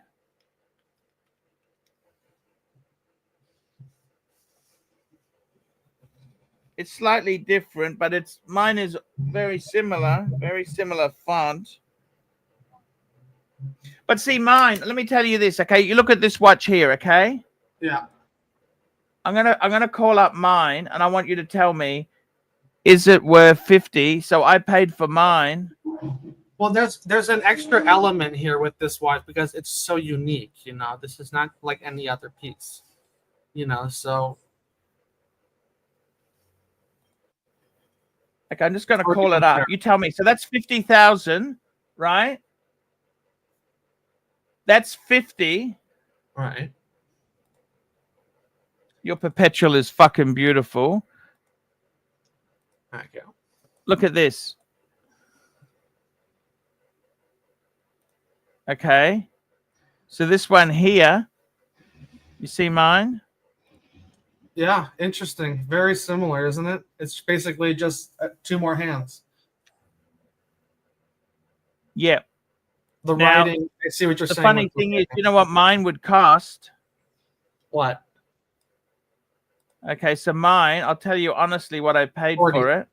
It's slightly different, but mine is very similar font. But see, mine. Let me tell you this, okay? You look at this watch here, okay? Yeah. I'm gonna call up mine, and I want you to tell me, is it worth 50? So I paid for mine. Well, there's an extra element here with this watch because it's so unique. You know, this is not like any other piece. You know, so. Okay, I'm just gonna call it up. You tell me. So that's 50,000, right? That's 50. Right. Your perpetual is fucking beautiful. Okay. Look at this. Okay. So this one here, you see mine? Yeah, interesting. Very similar, isn't it? It's basically just two more hands. Yeah. The Now, writing, I see what you're saying. The funny thing is, you know what mine would cost? What? Okay, so mine, I'll tell you honestly what I paid 40. for it.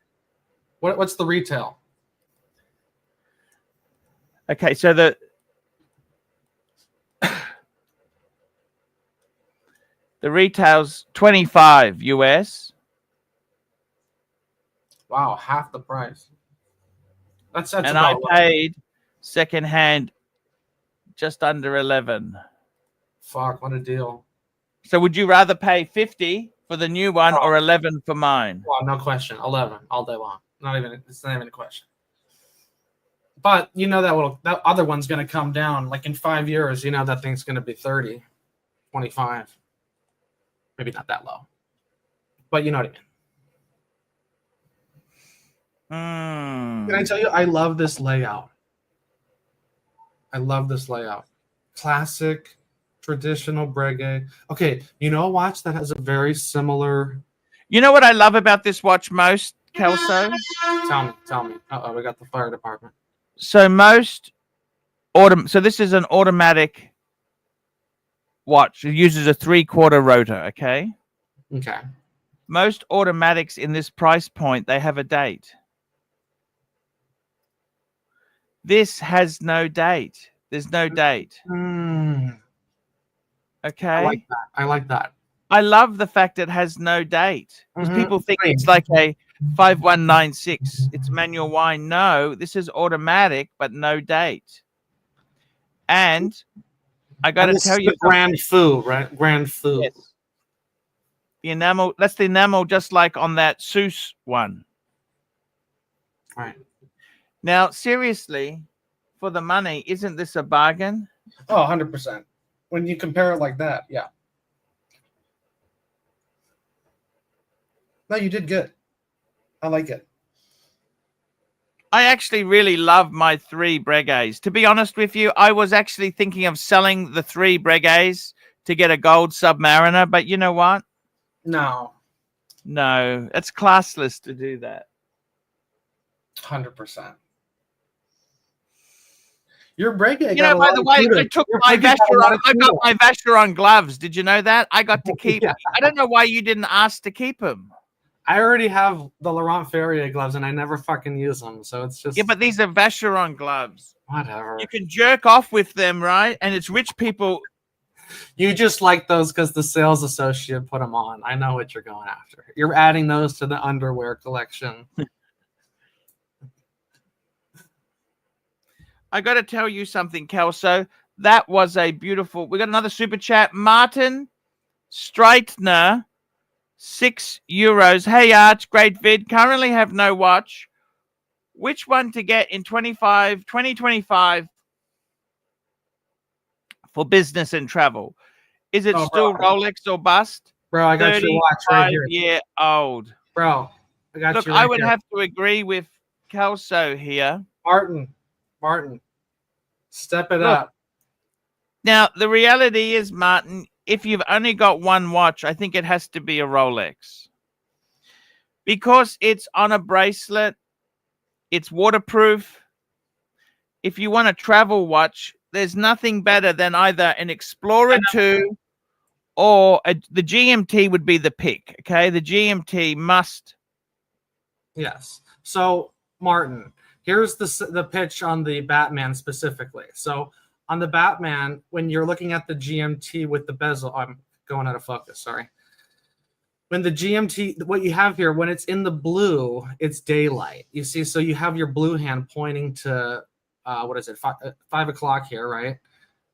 What's the retail? Okay, so the retail's 25 US. Wow, half the price. That's and I about paid secondhand just under 11. Fuck, what a deal. So would you rather pay 50 for the new one or 11 for mine? Well, no question. 11 all day long. It's not even a question. But you know that other one's gonna come down. Like in 5 years, you know that thing's gonna be 30, 25. Maybe not that low. But you know what I mean. Can I tell you, I love this layout. Classic, traditional Breguet. Okay, you know a watch that has a very similar... You know what I love about this watch most? Kelso? Tell me. Uh-oh, we got the fire department. So so this is an automatic watch. It uses a 3/4 rotor, okay? Okay. Most automatics in this price point, they have a date. This has no date. There's no date. Okay. I like that. I like that. I love the fact it has no date. Because Mhm. people think it's like a 5196. It's manual wine. No, this is automatic, but no date. And I got to tell you, the Grand Fou, right? Grand Fou. yes. The enamel, that's the enamel just like on that Seuss one. All right. Now, seriously, for the money, isn't this a bargain? Oh, 100%. When you compare it like that, yeah. No, you did good. I like it. I actually really love my 3 Breguets. To be honest with you, I was actually thinking of selling the 3 Breguets to get a gold Submariner, but you know what? No. No, it's classless to do that. 100%. Your Breguet. You know, by the way, I took my Vacheron. I got my Vacheron gloves. Did you know that? I got to keep. Yeah. I don't know why you didn't ask to keep them. I already have the Laurent Ferrier gloves, and I never fucking use them. So it's just Yeah, but these are Vacheron gloves. whatever. You can jerk off with them, right? And it's rich people. You just like those because the sales associate put them on. I know what you're going after. You're adding those to the underwear collection. I got to tell you something, Kelso. That was a beautiful. We got another super chat. Martin Streitner, €6. Hey, Arch, great vid. Currently have no watch. Which one to get in 2025 for business and travel? Is it still Rolex or bust? Bro, I got your watch right here. 35-year-old. Bro, I got Look, you right I would here. have to agree with Kelso here. Martin, step it Look, up. Now, the reality is, Martin, if you've only got one watch, I think it has to be a Rolex. Because it's on a bracelet, it's waterproof. If you want a travel watch, there's nothing better than either an Explorer 2 or the GMT would be the pick, okay? The GMT must. Yes. So, Martin, here's the pitch on the Batman specifically. So, on the Batman, when you're looking at the GMT with the bezel, I'm going out of focus, sorry. When the GMT, what you have here, when it's in the blue, it's daylight. You see, so you have your blue hand pointing to, what is it, 5 o'clock here, right?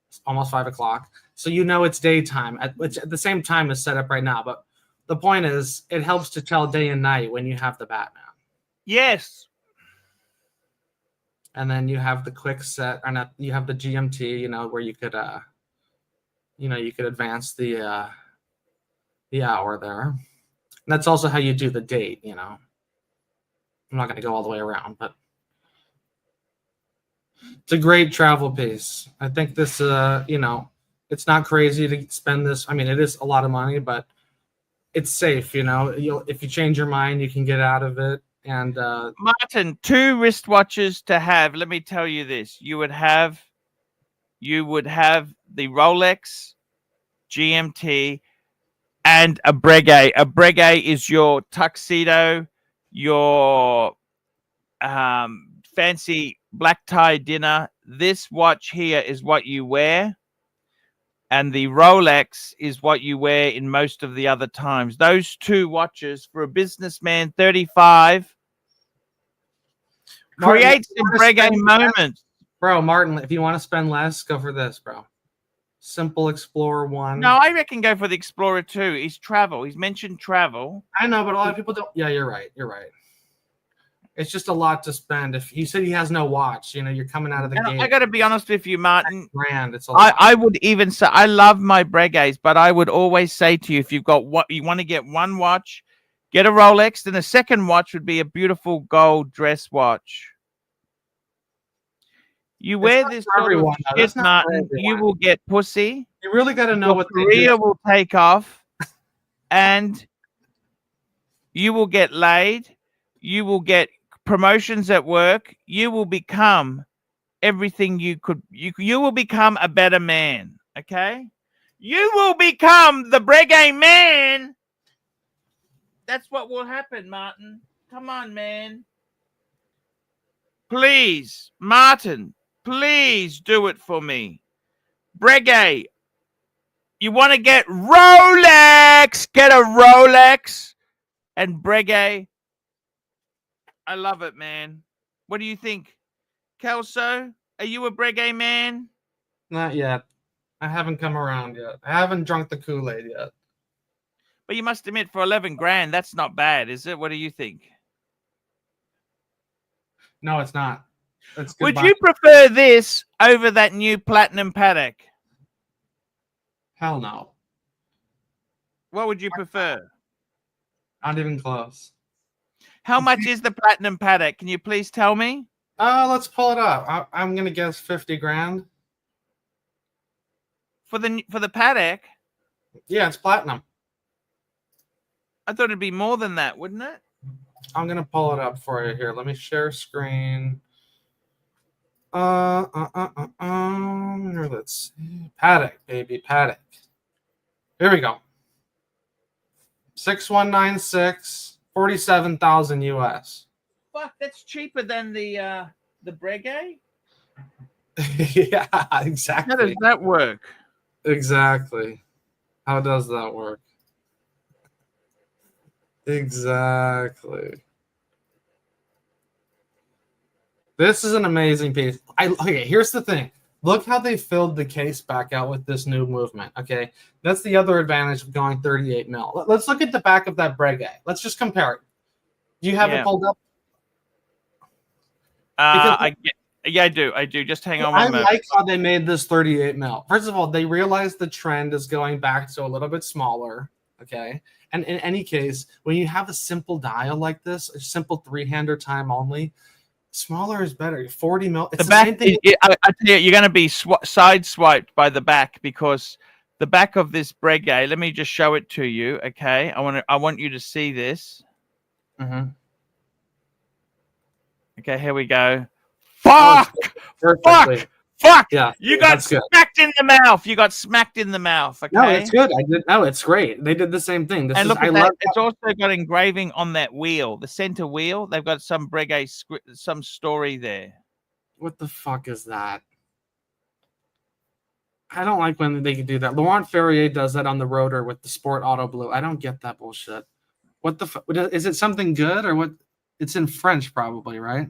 It's almost 5 o'clock. So you know it's daytime, which at the same time is set up right now. But the point is, it helps to tell day and night when you have the Batman. Yes. And then you have the quick set, or not, you have the GMT, you know, where you could, you could advance the hour there. And that's also how you do the date, you know. I'm not going to go all the way around, but it's a great travel piece. I think this, it's not crazy to spend this. I mean, it is a lot of money, but it's safe, you know. If you change your mind, you can get out of it. And Martin, 2 wristwatches to have. Let me tell you this: you would have the Rolex GMT and a Breguet. A Breguet is your tuxedo, your fancy black tie dinner. This watch here is what you wear, and the Rolex is what you wear in most of the other times. Those 2 watches for a businessman, 35. Create some Breguet moments. Bro, Martin, if you want to spend less, go for this, bro. Simple Explorer 1. No, I reckon go for the Explorer 2. He's travel. He's mentioned travel. I know, but a lot of people don't. Yeah, you're right. You're right. It's just a lot to spend. If he said he has no watch, you know, you're coming out of the gate. I got to be honest with you, Martin. Grand. It's a lot. I would even say I love my Breguets, but I would always say to you, if you've got what you want to get one watch, get a Rolex. Then the second watch would be a beautiful gold dress watch. You wear this sort of shit, Martin, you will get pussy. You really got to know what your career will take off, and you will get laid. You will get promotions at work. You will become everything you could. You will become a better man. Okay? You will become the Breguet man. That's what will happen, Martin. Come on, man. Please, Martin, please do it for me. Breguet, you want to get Rolex? Get a Rolex. And Breguet, I love it, man. What do you think? Kelso, are you a Breguet man? Not yet. I haven't come around yet. I haven't drunk the Kool-Aid yet. But you must admit, for 11 grand, that's not bad, is it? What do you think? No, it's not. It's good. Would you prefer this over that new platinum Patek? Hell no. What would you prefer? Not even close. How much is the platinum Patek? Can you please tell me? Let's pull it up. I'm gonna guess 50 grand. For the Patek? Yeah, it's platinum. I thought it'd be more than that, wouldn't it? I'm gonna pull it up for you here. Let me share screen. Let's see. Patek, baby, Patek. Here we go. 6196, 47,000 US. Fuck, that's cheaper than the Breguet. Yeah, exactly. How does that work? Exactly. How does that work? Exactly. This is an amazing piece. Okay, here's the thing. Look how they filled the case back out with this new movement. Okay, that's the other advantage of going 38 mil. Let's look at the back of that Breguet. Let's just compare it. Do you have it pulled up? I do. Just hang on one moment. I like how they made this 38 mil. First of all, they realized the trend is going back to a little bit smaller. Okay. And in any case, when you have a simple dial like this, a simple three-hander time only, smaller is better. 40 mil. It's the back, I tell you, you're going to be side swiped by the back, because the back of this Breguet, let me just show it to you. Okay. I want you to see this. Mm-hmm. Okay, here we go. Fuck! Fuck! Yeah, you got smacked in the mouth. You got smacked in the mouth. Okay. No, it's good. No, it's great. They did the same thing. And look at that. It's also got engraving on that wheel, the center wheel. They've got some Breguet some story there. What the fuck is that? I don't like when they can do that. Laurent Ferrier does that on the rotor with the Sport Auto Blue. I don't get that bullshit. What the fuck? Is it something good or what? It's in French, probably, right?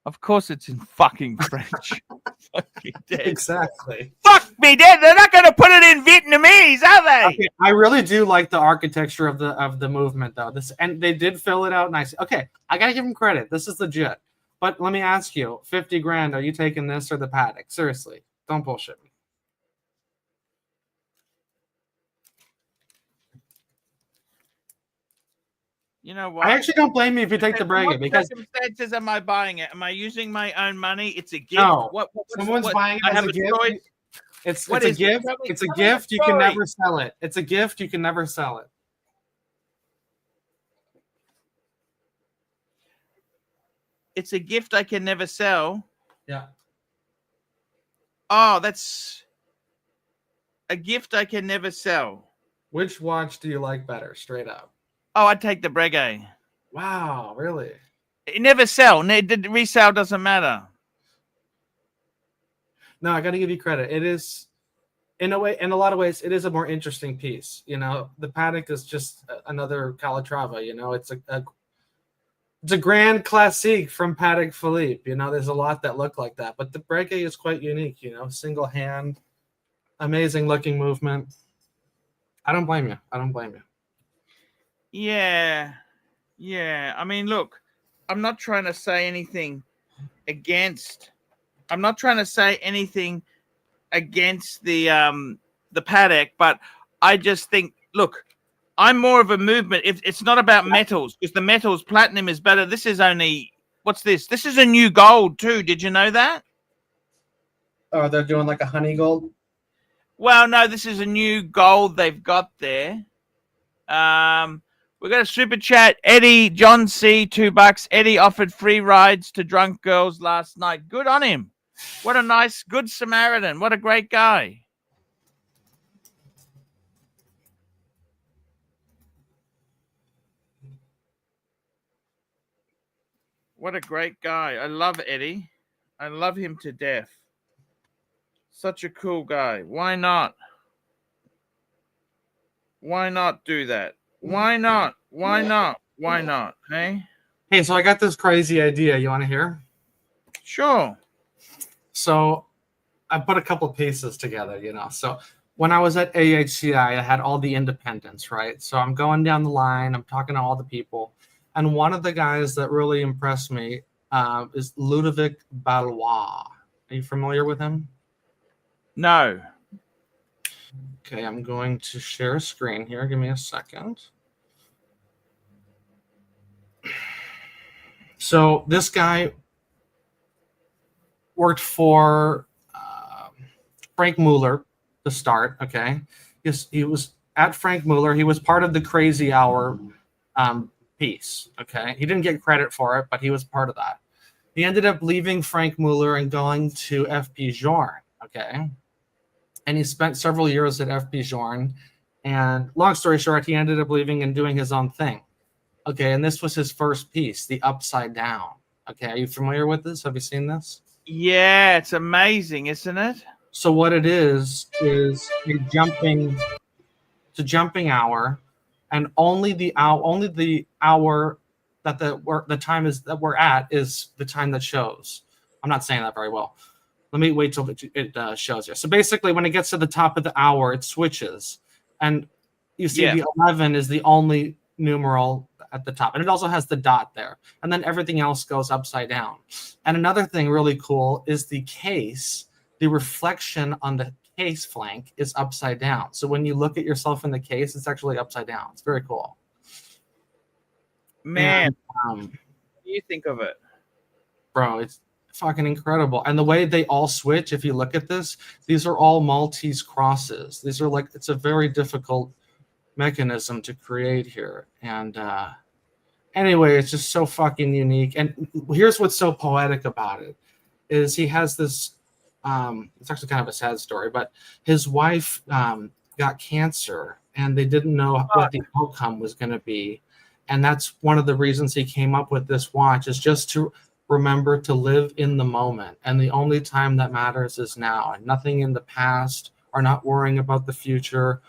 Of course, it's in fucking French. Fuck me dead. Exactly. Fuck me dead. They're not going to put it in Vietnamese, are they? Okay, I really do like the architecture of the movement, though. And they did fill it out nice. Okay, I gotta give them credit. This is legit. But let me ask you: 50 grand? Are you taking this or the Patek? Seriously, don't bullshit me. You know what? I actually don't blame you if you take the Breguet, because circumstances am I buying it? Am I using my own money? It's a gift. No, someone's buying it as a gift. It's a gift. It's a gift. You can never sell it. It's a gift. You can never sell it. It's a gift I can never sell. Yeah. Oh, that's a gift I can never sell. Which watch do you like better, straight up? Oh, I'd take the Breguet. Wow, really? It never sell. The resale doesn't matter. No, I got to give you credit. It is, in a lot of ways, it is a more interesting piece. You know, the Patek is just another Calatrava. You know, it's a grand classique from Patek Philippe. You know, there's a lot that look like that, but the Breguet is quite unique. You know, single hand, amazing looking movement. I don't blame you. I don't blame you. Yeah. I mean, look, I'm not trying to say anything against. I'm not trying to say anything against the Patek, but I just think, look, I'm more of a movement. If it's not about metals, because the metals, platinum is better. This is only, what's this? This is a new gold too. Did you know that? Oh, they're doing like a honey gold? Well, no, this is a new gold they've got there. We got a super chat. Eddie, John C, $2. Eddie offered free rides to drunk girls last night. Good on him. What a nice, good Samaritan. What a great guy. What a great guy. I love Eddie. I love him to death. Such a cool guy. Why not? Why not do that? Why not? Why not? Why not? Hey? Hey, so I got this crazy idea. You want to hear? Sure. So I put a couple pieces together, you know. So when I was at AHCI, I had all the independents, right? So I'm going down the line. I'm talking to all the people. And one of the guys that really impressed me is Ludovic Valois. Are you familiar with him? No. Okay, I'm going to share a screen here. Give me a second. So this guy worked for Frank Muller to start, okay? He was at Frank Muller. He was part of the Crazy Hour piece, okay? He didn't get credit for it, but he was part of that. He ended up leaving Frank Muller and going to FP Journe, okay? And he spent several years at FP Journe. And long story short, he ended up leaving and doing his own thing. Okay, and this was his first piece, the Upside Down. Okay, are you familiar with this? Have you seen this? Yeah, it's amazing, isn't it? So what it is a jumping hour, and only the hour that the time is that we're at is the time that shows. I'm not saying that very well. Let me wait till it shows you. So basically, when it gets to the top of the hour, it switches, and you see the 11 is the only numeral at the top, and it also has the dot there, and then everything else goes upside down. And another thing really cool is the case. The reflection on the case flank is upside down. So when you look at yourself in the case, it's actually upside down. It's very cool. Man, and, what do you think of it? Bro, it's fucking incredible. And the way they all switch, if you look at this, these are all Maltese crosses. These are like, it's a very difficult mechanism to create here. And anyway, it's just so fucking unique. And here's what's so poetic about it is he has this it's actually kind of a sad story, but his wife got cancer and they didn't know what the outcome was going to be. And that's one of the reasons he came up with this watch, is just to remember to live in the moment. And the only time that matters is now, and nothing in the past, or not worrying about the future.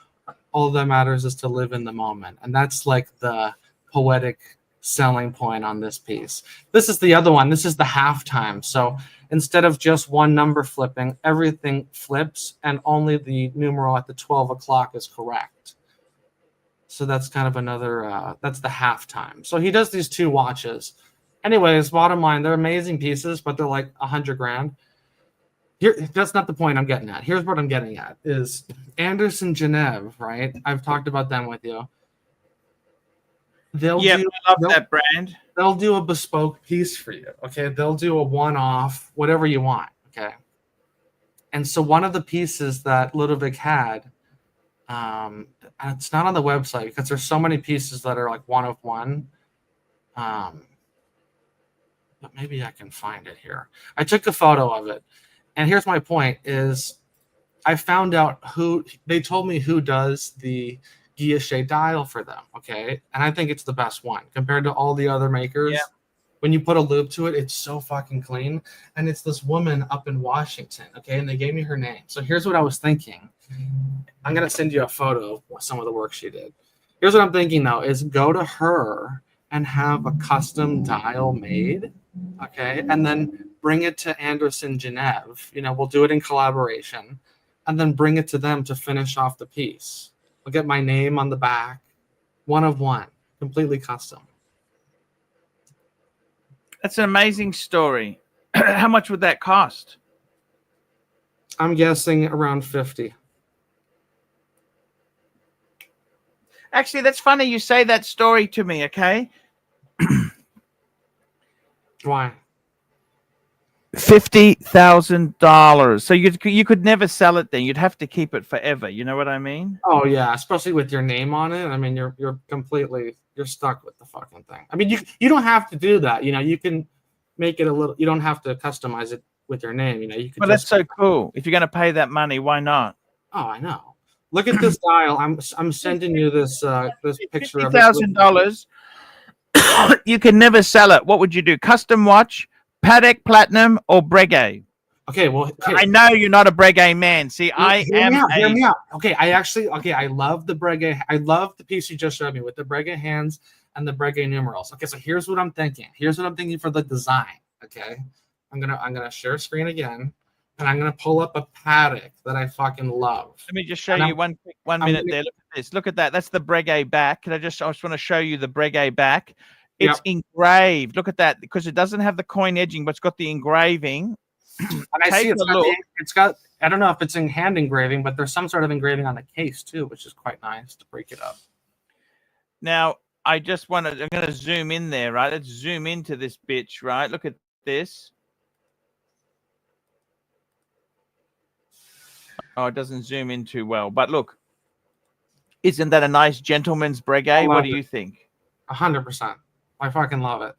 All that matters is to live in the moment. And that's like the poetic selling point on this piece. This is the other one. This is the halftime. So instead of just one number flipping, everything flips and only the numeral at the 12 o'clock is correct. So that's kind of another, that's the halftime. So he does these two watches. Anyways, bottom line, they're amazing pieces, but they're like $100,000. Here, that's not the point I'm getting at. Here's what I'm getting at is Anderson Geneva, right? I've talked about them with you. I love that brand. They'll do a bespoke piece for you, okay? They'll do a one-off, whatever you want, okay? And so one of the pieces that Ludovic had, it's not on the website because there's so many pieces that are like one of one. But maybe I can find it here. I took a photo of it. And here's my point is I found out they told me who does the guilloche dial for them, okay? And I think it's the best one compared to all the other makers. Yeah. When you put a loop to it, it's so fucking clean. And it's this woman up in Washington, okay? And they gave me her name. So here's what I was thinking. I'm going to send you a photo of some of the work she did. Here's what I'm thinking, though, is go to her and have a custom dial made, okay? And then bring it to Anderson Geneva. You know, we'll do it in collaboration. And then bring it to them to finish off the piece. I'll get my name on the back. One of one. Completely custom. That's an amazing story. How much would that cost? I'm guessing around 50. Actually, that's funny you say that story to me, okay? Why? $50,000. So you could never sell it then. You'd have to keep it forever. You know what I mean? Oh yeah, especially with your name on it. I mean, you're stuck with the fucking thing. I mean, you don't have to do that. You know, you can make it a little. You don't have to customize it with your name. You know, you could. But that's so cool. If you're going to pay that money, why not? Oh, I know. Look at this dial. I'm sending you this this picture of $50,000. You can never sell it. What would you do? Custom watch, Patek Platinum, or Breguet? Okay, well, okay. I know you're not a Breguet man. See, Hear me out. Okay, I love the Breguet. I love the piece you just showed me with the Breguet hands and the Breguet numerals. Okay, so here's what I'm thinking. Here's what I'm thinking for the design. Okay, I'm gonna share screen again, and I'm gonna pull up a Patek that I fucking love. Let me just show you one minute there. Look at this. Look at that. That's the Breguet back. I just want to show you the Breguet back. It's engraved. Look at that, because it doesn't have the coin edging, but it's got the engraving. And I see it's got, I don't know if it's in hand engraving, but there's some sort of engraving on the case too, which is quite nice to break it up. Now, I'm going to zoom in there, right? Let's zoom into this bitch, right? Look at this. Oh, it doesn't zoom in too well, but look, isn't that a nice gentleman's Breguet? What do you think? 100%. I fucking love it.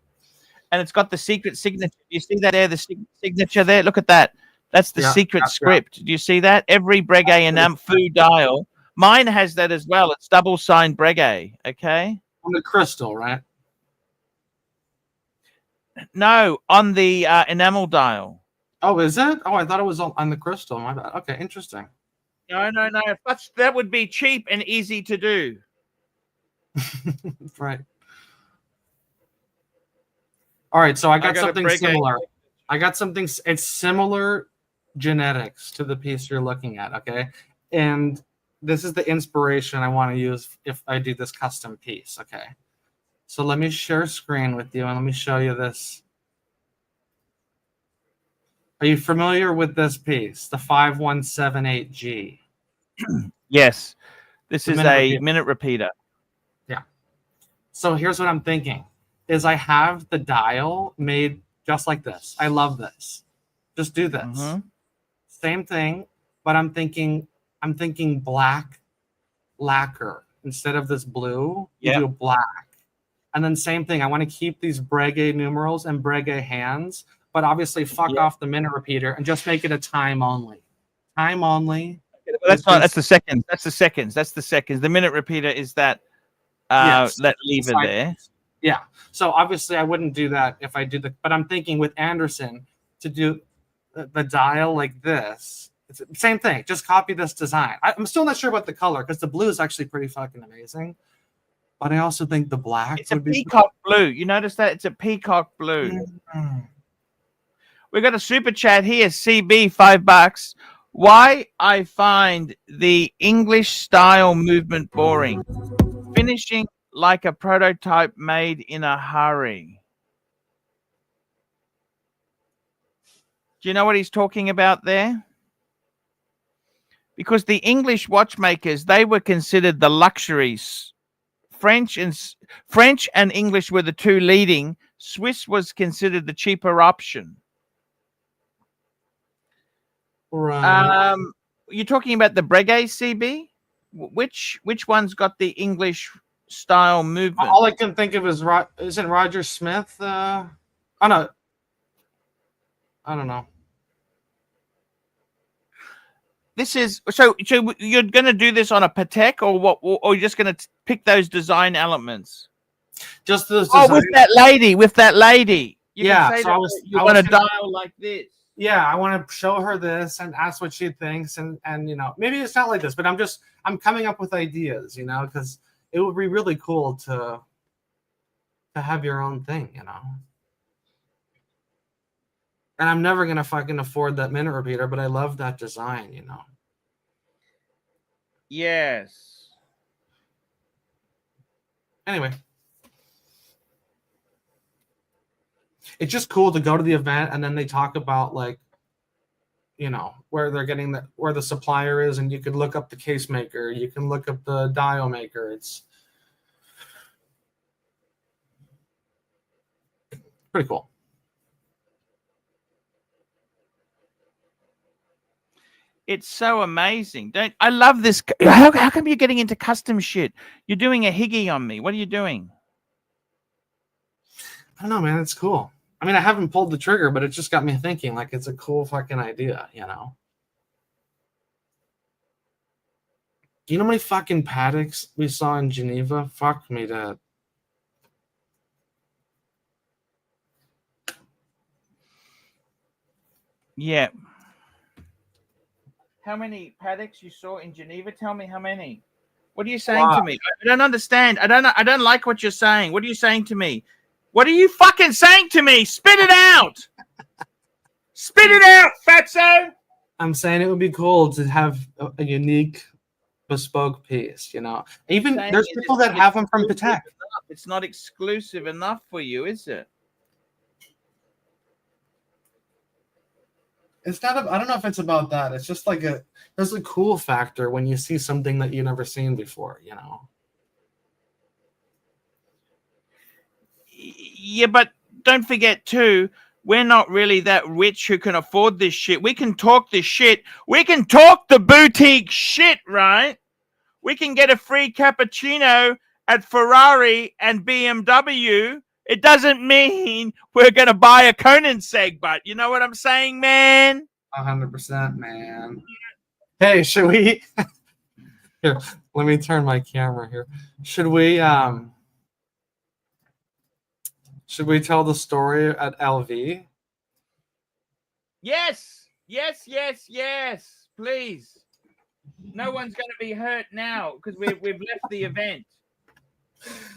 And it's got the secret signature. You see that there? The signature there? Look at that. That's the secret script. Do you see that? Every Breguet and food dial. Mine has that as well. It's double signed Breguet. Okay. On the crystal, right? No, on the enamel dial. Oh, is it? Oh, I thought it was on the crystal. My bad. Okay, interesting. No. That would be cheap and easy to do. Right. All right, so I got something similar. I got something. It's similar genetics to the piece you're looking at. Okay, and this is the inspiration I want to use if I do this custom piece. Okay, so let me share screen with you and let me show you this. Are you familiar with this piece, the 5178G? Yes, this is a minute repeater. Yeah. So here's what I'm thinking. Is I have the dial made just like this. I love this. Just do this. Same thing, but I'm thinking black lacquer instead of this blue. You do black, and then same thing. I want to keep these Breguet numerals and Breguet hands, but obviously fuck off the minute repeater and just make it a time only. Time only. That's not. That's the seconds. That's the seconds. That's the seconds. The minute repeater is that that lever there. Yeah. So obviously I wouldn't do that if I do but I'm thinking with Anderson to do the dial like this. It's the same thing. Just copy this design. I'm still not sure about the color because the blue is actually pretty fucking amazing. But I also think the black would be peacock blue. You notice that? It's a peacock blue. We got a super chat here, CB, $5. Why I find the English style movement boring. Finishing like a prototype made in a hurry. Do you know what he's talking about there? Because the English watchmakers, they were considered the luxuries. French and English were the two leading. Swiss was considered the cheaper option. Right. You're talking about the Breguet, CB? Which one's got the English style movement? All I can think of is isn't Roger Smith? Oh no, I don't know. This is so you're going to do this on a Patek or what? Or you're just going to pick those design elements? Just those. With that lady. You so you want a dial like this. Yeah, I want to show her this and ask what she thinks, and you know, maybe it's not like this, but I'm coming up with ideas, you know, because it would be really cool to have your own thing, you know. And I'm never gonna fucking afford that minute repeater, but I love that design, you know. Yes. Anyway. It's just cool to go to the event and then they talk about, like, you know, where they're getting where the supplier is, and you can look up the case maker, you can look up the dial maker. It's pretty cool. It's so amazing. Don't I love this? How come you're getting into custom shit? You're doing a higgy on me. What are you doing? I don't know, man. It's cool. I mean, I haven't pulled the trigger, but it just got me thinking. Like, it's a cool fucking idea, you know. Do you know how many fucking Pateks we saw in Geneva? Fuck me, that. Yeah. How many Pateks you saw in Geneva? Tell me how many. What are you saying to me? I don't understand. I don't like what you're saying. What are you saying to me? What are you fucking saying to me? Spit it out. Spit it out, fatso. I'm saying it would be cool to have a unique, bespoke piece, you know. Even there's people that have them from Patek. It's not exclusive enough for you, is it? It's not. I don't know if it's about that. It's just like there's a cool factor when you see something that you've never seen before, you know. Yeah, but don't forget too, we're not really that rich who can afford this shit. We can talk this shit. We can talk the boutique shit, right? We can get a free cappuccino at Ferrari and BMW. It doesn't mean we're going to buy a Koenigsegg, but you know what I'm saying, man? 100%, man. Hey, should we... Here, let me turn my camera here. Should we tell the story at LV? Yes, yes, yes, yes. Please. No one's going to be hurt now because we've left the event.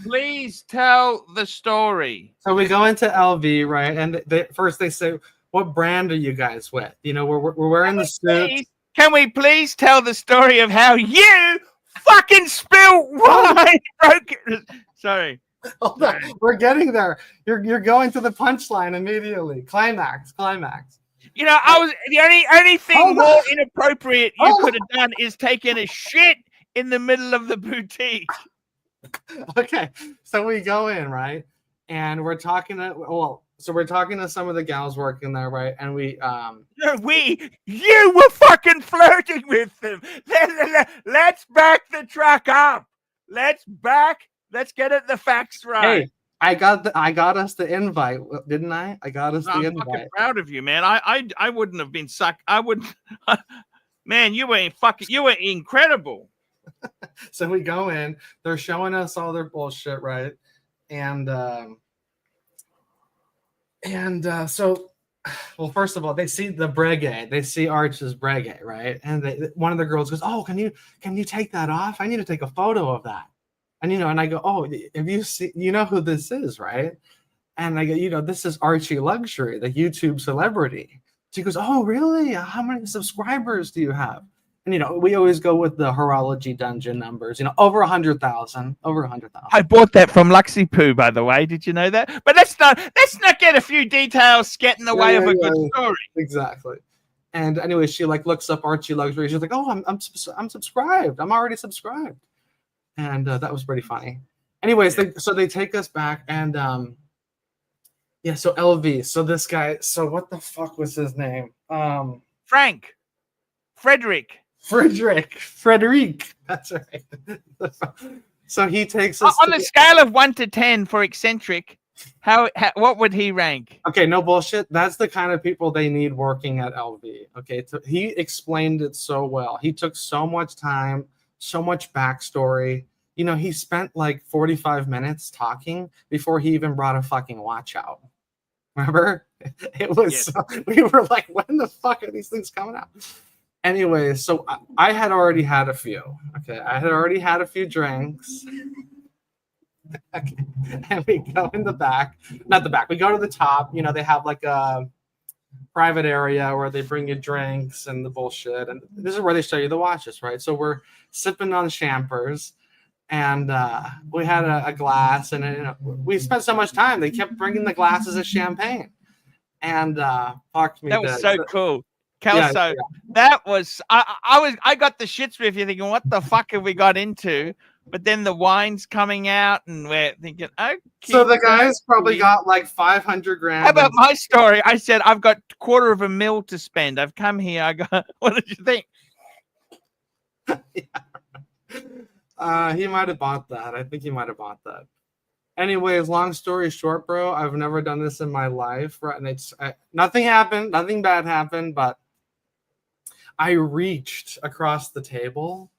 Please tell the story. So we go into LV, right? And first they say, "What brand are you guys with?" You know, we're wearing the suit. Can we please tell the story of how you fucking spilled wine? Sorry. Hold on. We're getting there. You're going to the punchline immediately. Climax. You know, I was the only thing more inappropriate you could have done is taken a shit in the middle of the boutique. Okay, so we go in, right, and we're talking to we're talking to some of the gals working there, right, and you were fucking flirting with them. Let's back the truck up. Let's get it the facts right. Hey, I got us the invite, didn't I? I got us the invite. I'm fucking proud of you, man. I wouldn't have been sucked. I wouldn't. Man, you were incredible. So we go in, they're showing us all their bullshit, right? And so, well, first of all, they see the Breguet, they see Arch's Breguet, right? And one of the girls goes, "Oh, can you take that off? I need to take a photo of that." And and I go, "Oh, have you seen? You know who this is, right?" And I go, "This is ArchieLuxury, the YouTube celebrity." She goes, "Oh, really? How many subscribers do you have?" And we always go with the horology dungeon numbers. Over 100,000. Over 100,000. I bought that from Luxy Poo, by the way. Did you know that? But let's not get a few details get in the way of a good story. Exactly. And anyway, she looks up ArchieLuxury. She's like, "Oh, I'm subscribed. I'm already subscribed." And that was pretty funny. Anyways, they take us back and so LV. So this guy. So what the fuck was his name? Frederick. That's right. So he takes us on a scale of 1 to 10 for eccentric. What would he rank? Okay, no bullshit. That's the kind of people they need working at LV. Okay, so he explained it so well. He took so much time, so much backstory. He spent 45 minutes talking before he even brought a fucking watch out. Remember? It was we were like, when the fuck are these things coming out? Anyway, so I had already had a few. Okay, I had already had a few drinks. Okay. And we go in the back. Not the back. We go to the top. They have a private area where they bring you drinks and the bullshit. And this is where they show you the watches, right? So we're sipping on champers. And we had a glass. And we spent so much time. They kept bringing the glasses of champagne. And fuck me. That was so cool. Kelso, that was I got the shits with you thinking, what the fuck have we got into? But then the wine's coming out and we're thinking, okay. So the guys probably got 500 grand. How about my story? I said, I've got $250,000 to spend. I've come here. What did you think? He might have bought that. I think he might have bought that. Anyways, long story short, bro, I've never done this in my life, right? And nothing happened, nothing bad happened, but I reached across the table,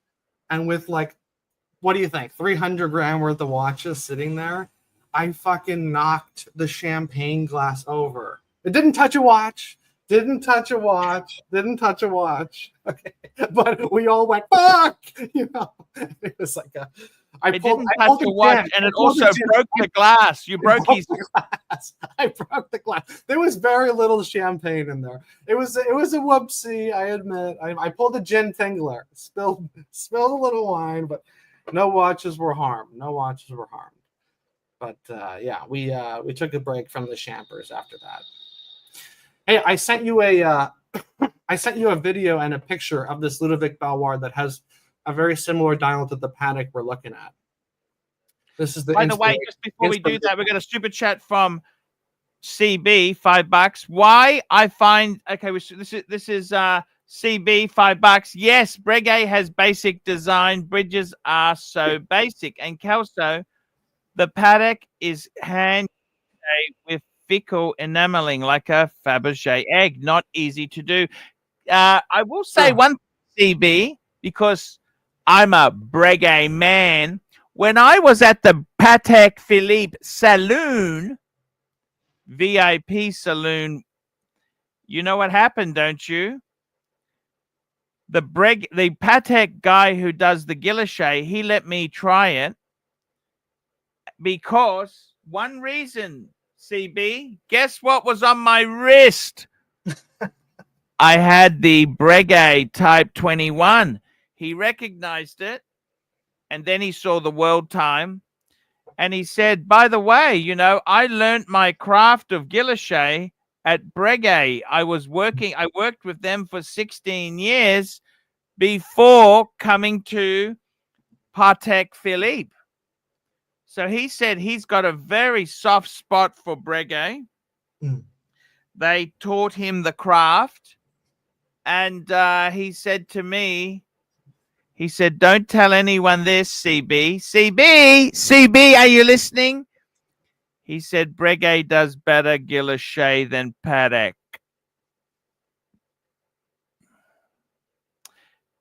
and with like, what do you think, 300 grand worth of watches sitting there, I fucking knocked the champagne glass over. It didn't touch a watch. Didn't touch a watch. Didn't touch a watch. Okay, but we all went fuck. You know, it was like a. It didn't touch the watch, and it also broke the glass. You broke his glass. I broke the glass. There was very little champagne in there. It was a whoopsie. I admit. I pulled a gin tingler. Spilled a little wine, but no watches were harmed. No watches were harmed. But yeah, we took a break from the champers after that. Hey, I sent you a video and a picture of this Ludovic Balois that has a very similar dial to the Patek we're looking at. This is the. By the way, just before we do that, we're going to super chat from CB, $5. Why I find this is CB, $5. Yes, Breguet has basic design. Bridges are so basic, and Kelso, the Patek is hand with fickle enameling like a Fabergé egg. Not easy to do. I will say one CB, because I'm a Breguet man. When I was at the Patek Philippe Saloon, VIP Saloon, you know what happened, don't you? The Patek guy who does the Guilloche, he let me try it because one reason, CB, guess what was on my wrist? I had the Breguet Type 21. He recognized it, and then he saw the world time, and he said, by the way, you know, I learned my craft of Guilloche at Breguet. I worked with them for 16 years before coming to Patek Philippe. So he said he's got a very soft spot for Breguet. They taught him the craft. And he said to me, he said, don't tell anyone this, CB. CB, are you listening? He said, Breguet does better Guilloche than Patek.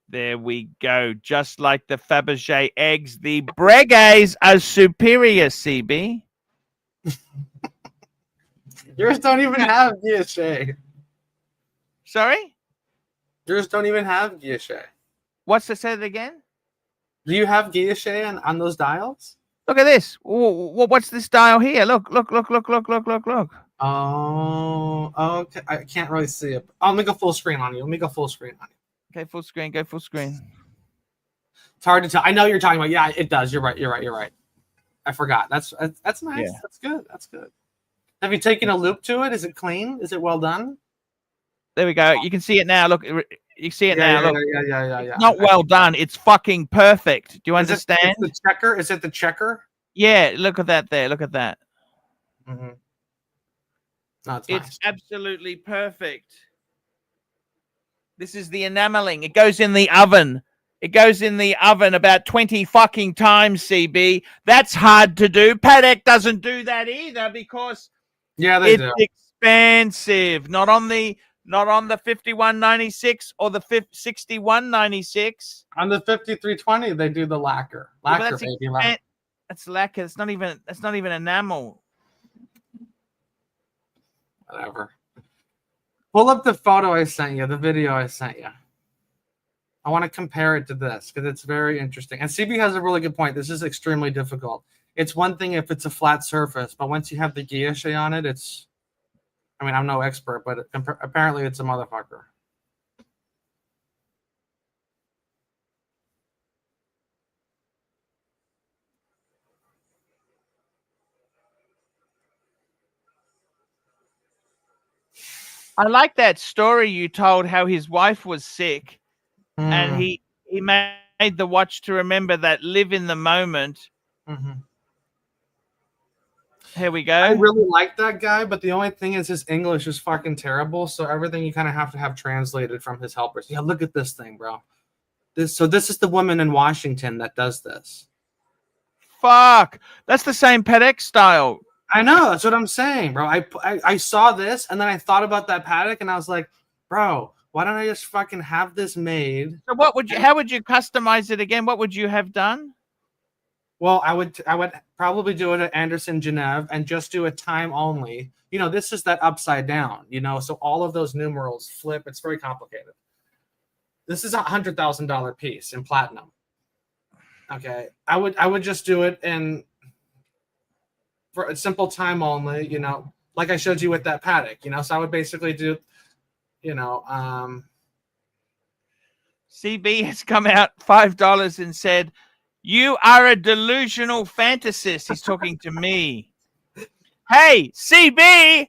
There we go. Just like the Fabergé eggs, the Breguets are superior, CB. Yours don't even have Guilloche. Sorry? Yours don't even have Guilloche. What's the set again? Do you have Guilloche on those dials? Look at this. What's this dial here? Look. Oh, okay. I can't really see it. I'll make a full screen on you. Okay, full screen. Go full screen. It's hard to tell. I know you're talking about. Yeah, it does. You're right. I forgot. That's nice. Yeah. That's good. Have you taken a loop to it? Is it clean? Is it well done? There we go. You can see it now. Look, you see it now. Look. Yeah. It's not well done. It's fucking perfect. Do you understand? It's the checker. Is it the checker? Yeah. Look at that there. Look at that. Mm-hmm. No, it's nice. Absolutely perfect. This is the enameling. It goes in the oven. It goes in the oven about 20 fucking times, CB. That's hard to do. Patek doesn't do that either because it's expensive. Not on the 5196 or the 6196. On the 5320, they do the lacquer. Lacquer, baby. That's lacquer. That's not even enamel. Whatever. Pull up the photo I sent you, the video I sent you. I want to compare it to this because it's very interesting. And CB has a really good point. This is extremely difficult. It's one thing if it's a flat surface, but once you have the guilloche on it, it's... I mean, I'm no expert, but apparently it's a motherfucker. I like that story you told how his wife was sick and he made the watch to remember that, live in the moment. Here we go. I really like that guy, but the only thing is his English is fucking terrible, so everything you kind of have to have translated from his helpers. Yeah, look at this thing, bro. This is the woman in Washington that does this. Fuck. That's the same Patek style. I know. That's what I'm saying, bro. I saw this and then I thought about that Patek and I was like, bro, why don't I just fucking have this made? So what would you? How would you customize it again? What would you have done? Well, I would probably do it at Anderson Geneva and just do a time only. You know, this is that upside down, you know, so all of those numerals flip. It's very complicated. This is $100,000 piece in platinum. Okay. I would just do it for a simple time only, you know, like I showed you with that Patek, you know, so I would basically do, you know, CB has come out $5 and said, "You are a delusional fantasist." He's talking to me. Hey, CB,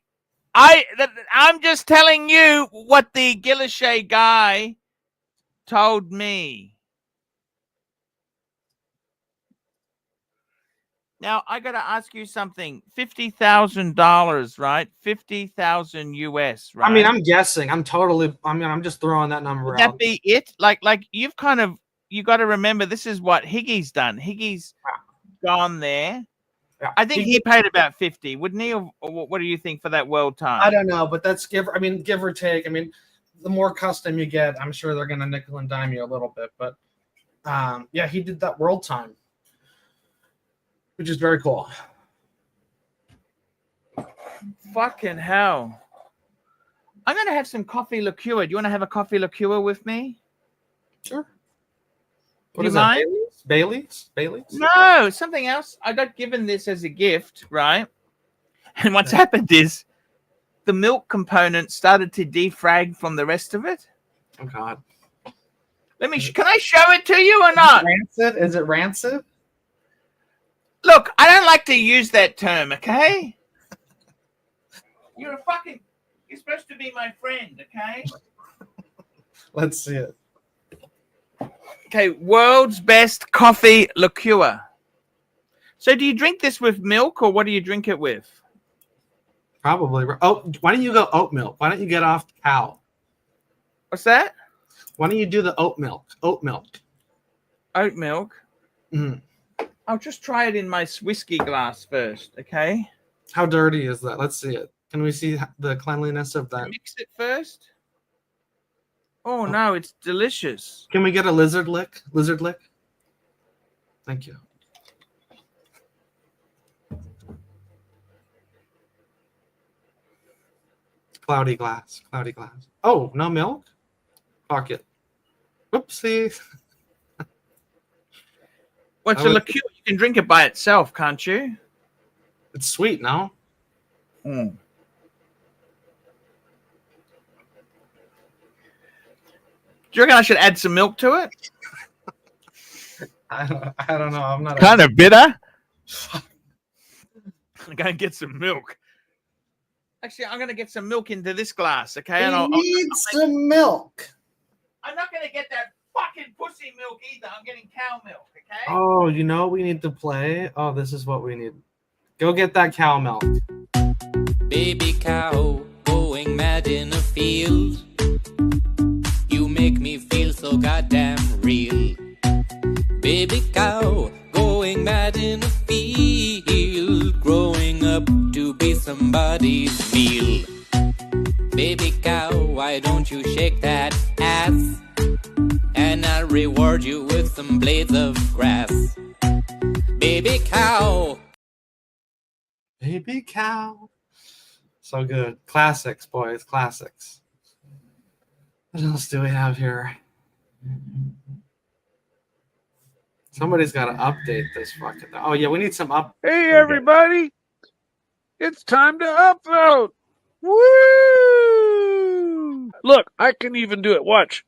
I'm just telling you what the Guilloche guy told me. Now I got to ask you something. $50,000, right? 50,000 US, right? I mean, I'm guessing. I'm just throwing that number Would out. that be it? Like you got to remember, this is what Higgy's done. Higgy's gone there. Yeah. I think he paid about 50, wouldn't he? Or what do you think for that world time? I don't know, but that's give or take. I mean, the more custom you get, I'm sure they're gonna nickel and dime you a little bit. But yeah, he did that world time, which is very cool. Fucking hell. I'm gonna have some coffee liqueur. Do you want to have a coffee liqueur with me? Sure. Do you mind? Bailey's? No, something else. I got given this as a gift, right? And what's happened is the milk component started to defrag from the rest of it. Oh God. Let me. Can I show it to you or not? Rancid? Is it rancid? Look, I don't like to use that term. Okay. You're supposed to be my friend. Okay. Let's see it. Okay, world's best coffee liqueur. So do you drink this with milk or what do you drink it with? Probably. Oh, why don't you go oat milk? Why don't you get off the cow? What's that? Why don't you do the oat milk? Oat milk. Oat milk? Mm. I'll just try it in my whiskey glass first, okay? How dirty is that? Let's see it. Can we see the cleanliness of that? Mix it first. Oh, no, it's delicious. Can we get a lizard lick? Lizard lick? Thank you. Cloudy glass. Cloudy glass. Oh, no milk? Fuck it. Whoopsie. What's a liqueur? You can drink it by itself, can't you? It's sweet, no? Mm. Do you reckon I should add some milk to it? I don't know. I'm not kind of bitter. I'm going to get some milk. Actually, I'm going to get some milk into this glass, okay? And I need some milk. I'm not going to get that fucking pussy milk either. I'm getting cow milk, okay? Oh, you know what we need to play? Oh, this is what we need. Go get that cow milk. Baby cow going mad in a field. You make me feel so goddamn real. Baby cow going mad in a field. Growing up to be somebody's meal. Baby cow, why don't you shake that ass? And I'll reward you with some blades of grass. Baby cow. Baby cow. So good. Classics, boys. Classics. What else do we have here? Somebody's got to update this fucking... Oh, yeah, we need some up... Hey, everybody. It's time to upvote. Woo! Look, I can even do it. Watch.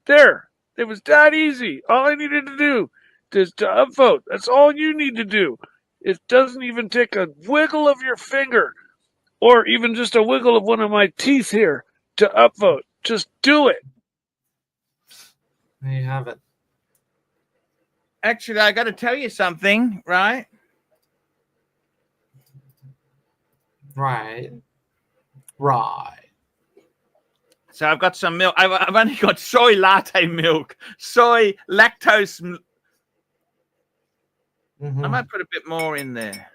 There. It was that easy. All I needed to do is to upvote. That's all you need to do. It doesn't even take a wiggle of your finger or even just a wiggle of one of my teeth here to upvote. Just do it. There you have it. Actually, I got to tell you something, right? Right. So I've got some milk. I've only got soy latte milk, soy lactose. I might put a bit more in there.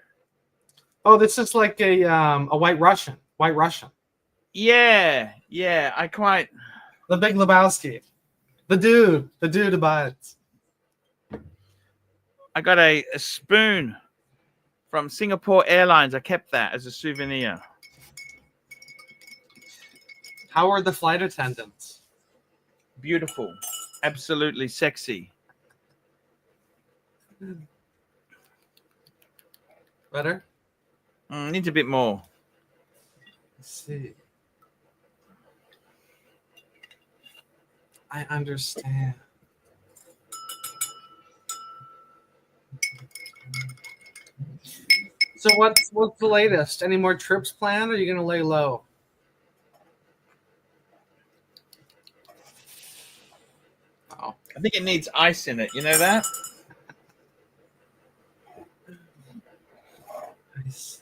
Oh, this is like a White Russian. White Russian. Yeah, yeah. I quite. The Big Lebowski. The dude abides. I got a spoon from Singapore Airlines. I kept that as a souvenir. How are the flight attendants? Beautiful. Absolutely sexy. Better? Needs a bit more. Let's see. I understand. So what's the latest? Any more trips planned, or are you gonna lay low? Oh, I think it needs ice in it. You know that? I see.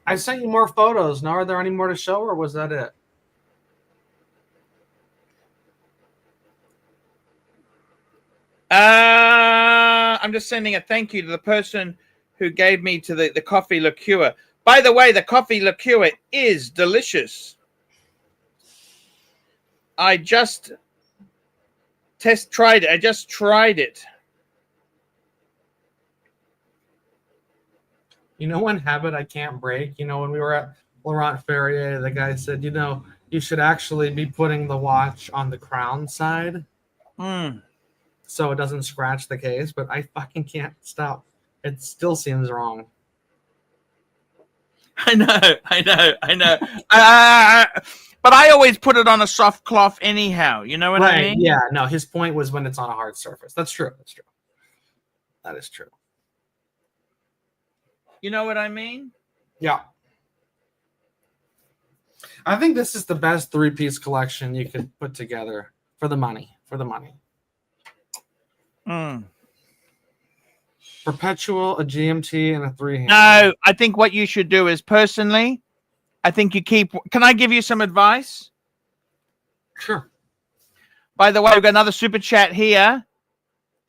I sent you more photos. Now, are there any more to show, or was that it? I'm just sending a thank you to the person who gave me to the coffee liqueur. By the way, the coffee liqueur is delicious. I just tried it. I just tried it. You know, one habit I can't break. You know, when we were at Laurent Ferrier, the guy said, you know, you should actually be putting the watch on the crown side. So it doesn't scratch the case, but I fucking can't stop. It still seems wrong. I know. But I always put it on a soft cloth anyhow. You know what I mean? Yeah, no, his point was when it's on a hard surface. That's true. That's true. That is true. You know what I mean? Yeah. I think this is the best three-piece collection you could put together for the money. For the money. Perpetual, a GMT, and a three-hand. No, I think what you should do is personally, I think you keep. Can I give you some advice? Sure. By the way, we've got another super chat here.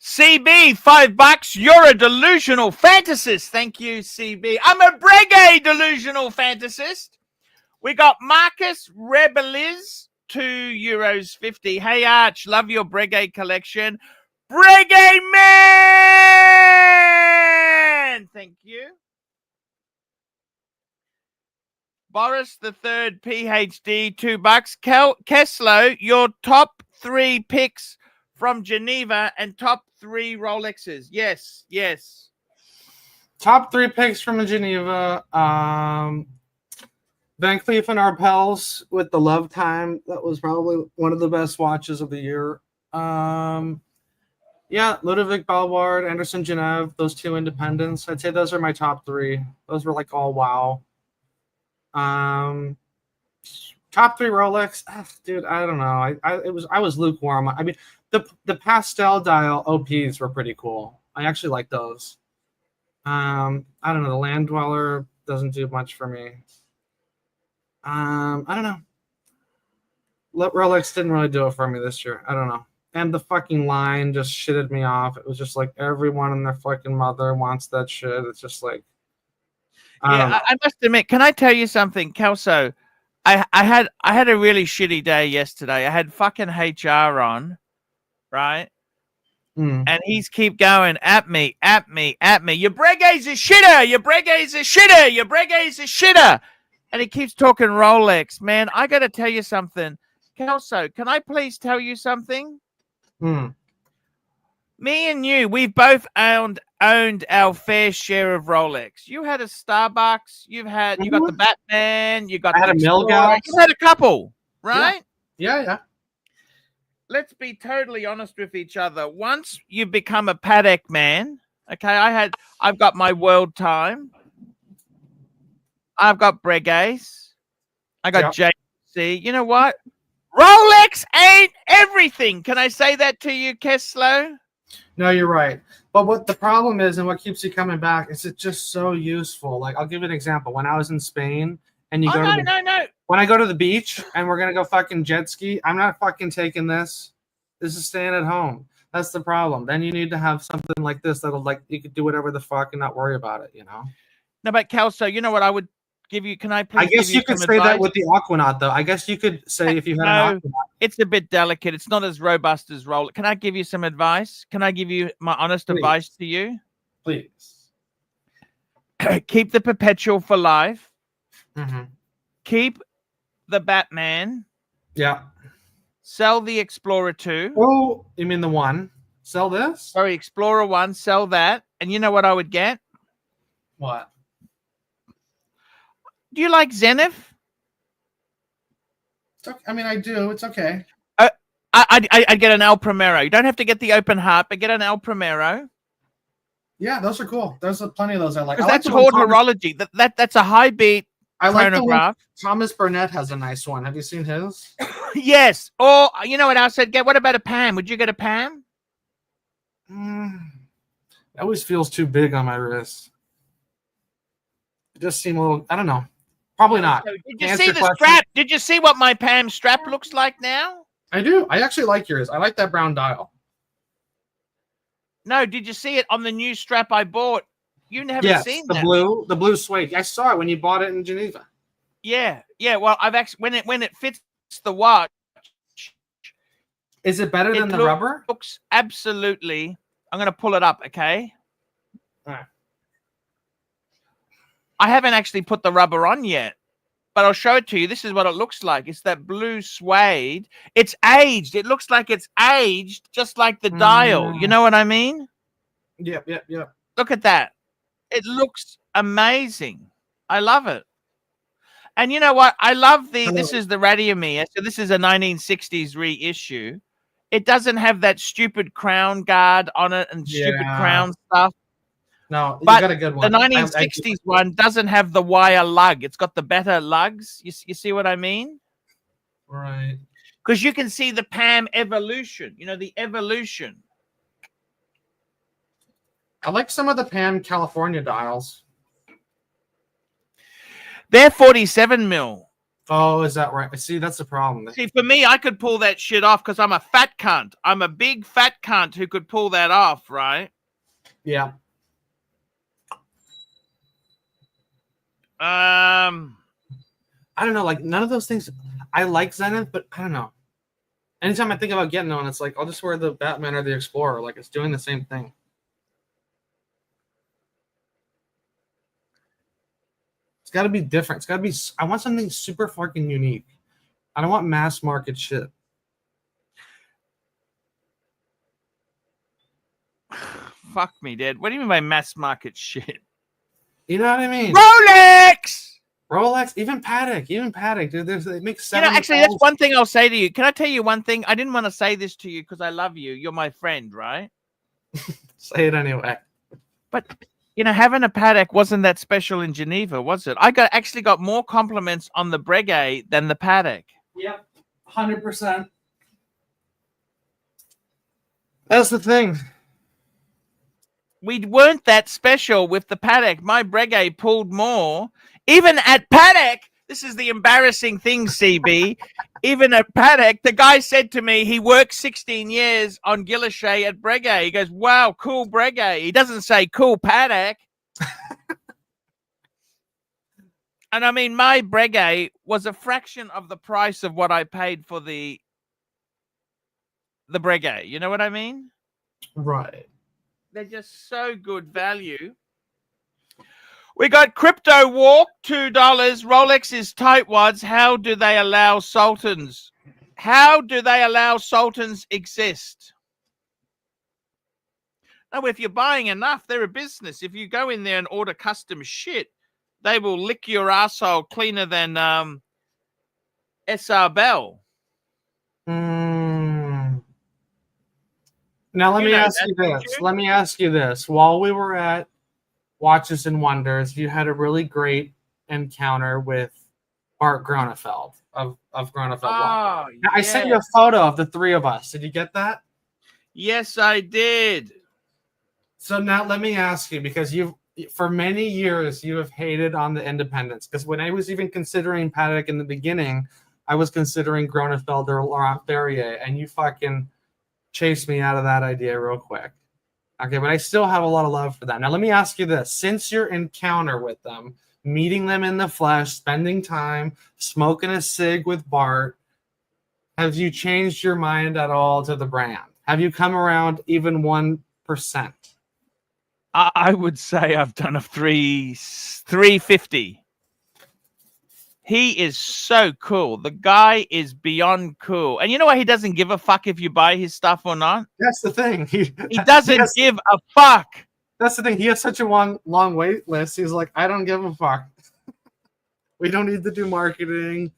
CB, $5. You're a delusional fantasist. Thank you, CB. I'm a Breguet delusional fantasist. We got Marcus Rebeliz, €2.50. Hey, Arch, love your Breguet collection. Breguet man! Thank you. Boris the Third, PhD, $2. Keslo, your top 3 picks from Geneva and top 3 Rolexes. Yes. Top 3 picks from Geneva. Van Cleef and Arpels with the Love Time. That was probably one of the best watches of the year. Yeah, Ludovic Balward, Anderson Genève, those 2 independents. I'd say those are my top 3. Those were like all wow. Top 3 Rolex. Dude, I don't know. I was lukewarm. I mean, the pastel dial OPs were pretty cool. I actually like those. I don't know. The Land Dweller doesn't do much for me. I don't know. Rolex didn't really do it for me this year. I don't know. And the fucking line just shitted me off. It was just like everyone and their fucking mother wants that shit. It's just like, I must admit, can I tell you something, Kelso? I had a really shitty day yesterday. I had fucking HR on, right? And he's keep going at me. Your Breguet's a shitter. Your Breguet's a shitter. Your Breguet's a shitter. And he keeps talking Rolex. Man, I got to tell you something. Kelso, can I please tell you something? Me and you, we've both owned our fair share of Rolex. You had a Starbucks. You got the Batman. You got I had a Milgauss. You had a couple, right? Yeah. Let's be totally honest with each other. Once you become a Patek man, okay, I've got my World Time. I've got Breguet. I got JC. You know what? Rolex ain't everything. Can I say that to you, Keslow? No, you're right. But what the problem is, and what keeps you coming back, is it's just so useful. Like, I'll give you an example. When I was in Spain, and you Oh, go to the, no. when I go to the beach and we're gonna go fucking jet ski, I'm not fucking taking this. This is staying at home. That's the problem. Then you need to have something like this that'll, like, you could do whatever the fuck and not worry about it, you know? No, but Kelso, you know what I would give you? Can I please I guess give you you could some say that advice? with the Aquanaut, though. I guess you could say if you had an No, Aquanaut. it's a bit delicate. It's not as robust as Rolex. Can I give you some advice? Can I give you my honest Please. advice to you? Please. Keep the perpetual for life. Mm-hmm. Keep the Batman. Yeah. Sell the Explorer 2. Oh, you mean the one? Sell this? Sorry, Explorer 1. Sell that. And you know what I would get? What? Do you like Zenith? I mean, I do. It's okay. I'd get an El Primero. You don't have to get the open heart, but get an El Primero. Yeah, those are cool. There's plenty of those I like. Because I like that's the one Horde Horology. That's a high beat I like the one chronograph. Thomas Burnett has a nice one. Have you seen his? Yes. Or you know what else I'd get? What about a Pam? Would you get a Pam? It always feels too big on my wrist. It just seems a little. I don't know. Probably not. Did you Answer see the question. strap? Did you see what my Pam strap looks like now? I do. I actually like yours. I like that brown dial. No, did you see it on the new strap I bought? You haven't seen the that. the blue suede. I saw it when you bought it in Geneva. Yeah. Well, I've actually when it fits the watch. Is it better than the rubber? Looks absolutely. I'm going to pull it up, okay? All right. I haven't actually put the rubber on yet, but I'll show it to you. This is what it looks like. It's that blue suede. It's aged. It looks like it's aged, just like the dial. You know what I mean? Yep. Look at that. It looks amazing. I love it. And you know what? I love this is the Radiomir. So this is a 1960s reissue. It doesn't have that stupid crown guard on it and stupid crown stuff. No, you but got a good one. The 1960s one doesn't have the wire lug. It's got the better lugs. You see what I mean? Right. Because you can see the Pam evolution. You know, the evolution. I like some of the Pam California dials. They're 47 mil. Oh, is that right? See, that's the problem. See, for me, I could pull that shit off because I'm a fat cunt. I'm a big fat cunt who could pull that off, right? Yeah. I don't know. Like, none of those things. I like Zenith, but I don't know. Anytime I think about getting one, it's like, I'll just wear the Batman or the Explorer. Like, it's doing the same thing. It's got to be different. It's got to be. I want something super fucking unique. I don't want mass market shit. Fuck me, Dad. What do you mean by mass market shit? You know what I mean? Rolex, even Patek, dude. They make You know, actually, that's one thing I'll say to you. Can I tell you one thing? I didn't want to say this to you because I love you. You're my friend, right? Say it anyway. But you know, having a Patek wasn't that special in Geneva, was it? I actually got more compliments on the Breguet than the Patek. Yep, 100%. That's the thing. We weren't that special with the Patek. My Breguet pulled more. Even at Patek, this is the embarrassing thing, CB. Even at Patek, the guy said to me he worked 16 years on Guilloche at Breguet. He goes, wow, cool Breguet. He doesn't say cool Patek. And I mean, my Breguet was a fraction of the price of what I paid for the Breguet. You know what I mean? Right. They're just so good value. We got Crypto Walk, $2. Rolex's tightwads. How do they allow sultans? How do they allow sultans exist? No, if you're buying enough, they're a business. If you go in there and order custom shit, they will lick your asshole cleaner than SR Bell. Now let me ask you this. Let me ask you this. While we were at Watches and Wonders, you had a really great encounter with Bart Gronfeld of Gronfeld. Oh, I sent you a photo of the three of us. Did you get that? Yes, I did. So now let me ask you, because for many years you have hated on the independents. Because when I was even considering Patek in the beginning, I was considering Gronfeld or Laurent Perrier, and you fucking chased me out of that idea real quick. Okay, but I still have a lot of love for them. Now let me ask you this: since your encounter with them, meeting them in the flesh, spending time, smoking a cig with Bart, have you changed your mind at all to the brand? Have you come around even 1%? I would say I've done a 350. He is so cool. The guy is beyond cool. And you know what? He doesn't give a fuck if you buy his stuff or not. That's the thing. He doesn't give a fuck. That's the thing. He has such a long wait list. He's like, I don't give a fuck. We don't need to do marketing.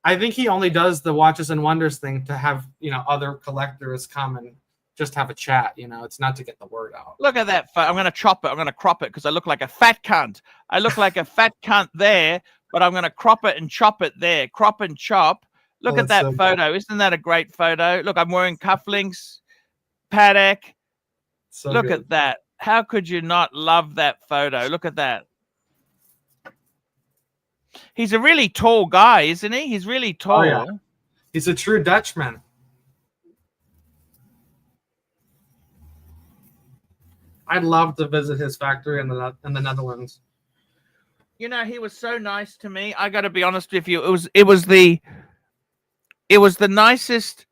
I think he only does the Watches and Wonders thing to have, other collectors come and just have a chat. It's not to get the word out. Look at that. I'm going to chop it. I'm going to crop it because I look like a fat cunt. I look like a fat cunt there, but I'm going to crop it and chop it there. Crop and chop. Look at that so photo. good. Isn't that a great photo? Look, I'm wearing cufflinks. Patek. So look good. at that. How could you not love that photo? Look at that. He's a really tall guy, isn't he? He's really tall. Oh, yeah. He's a true Dutchman. I'd love to visit his factory in the Netherlands. He was so nice to me. I got to be honest with you. It was the nicest.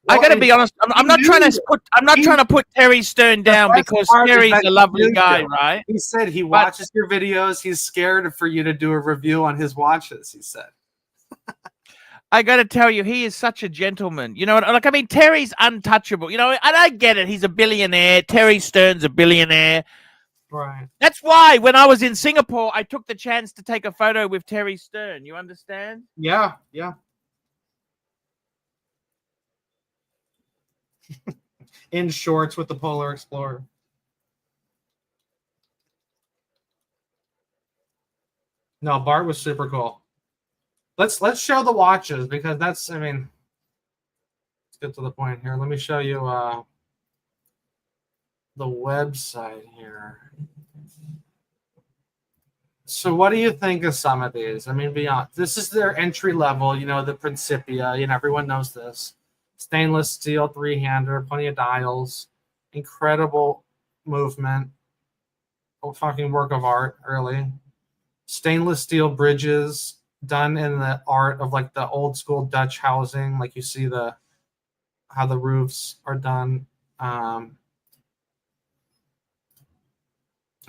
Well, I got to be honest. I'm not trying to put Terry Stern down because Terry's a lovely guy, right? He said he watches your videos. He's scared for you to do a review on his watches. He said. I got to tell you, he is such a gentleman. Terry's untouchable. And I get it. He's a billionaire. Terry Stern's a billionaire. Right. That's why when I was in Singapore, I took the chance to take a photo with Terry Stern. You understand? Yeah. In shorts with the Polar Explorer. No, Bart was super cool. Let's show the watches because let's get to the point here. Let me show you the website here. So what do you think of some of these? Beyond this is their entry level, the Principia, everyone knows this. Stainless steel 3-hander, plenty of dials, incredible movement. Fucking work of art, really. Stainless steel bridges done in the art of like the old school Dutch housing, like you see how the roofs are done.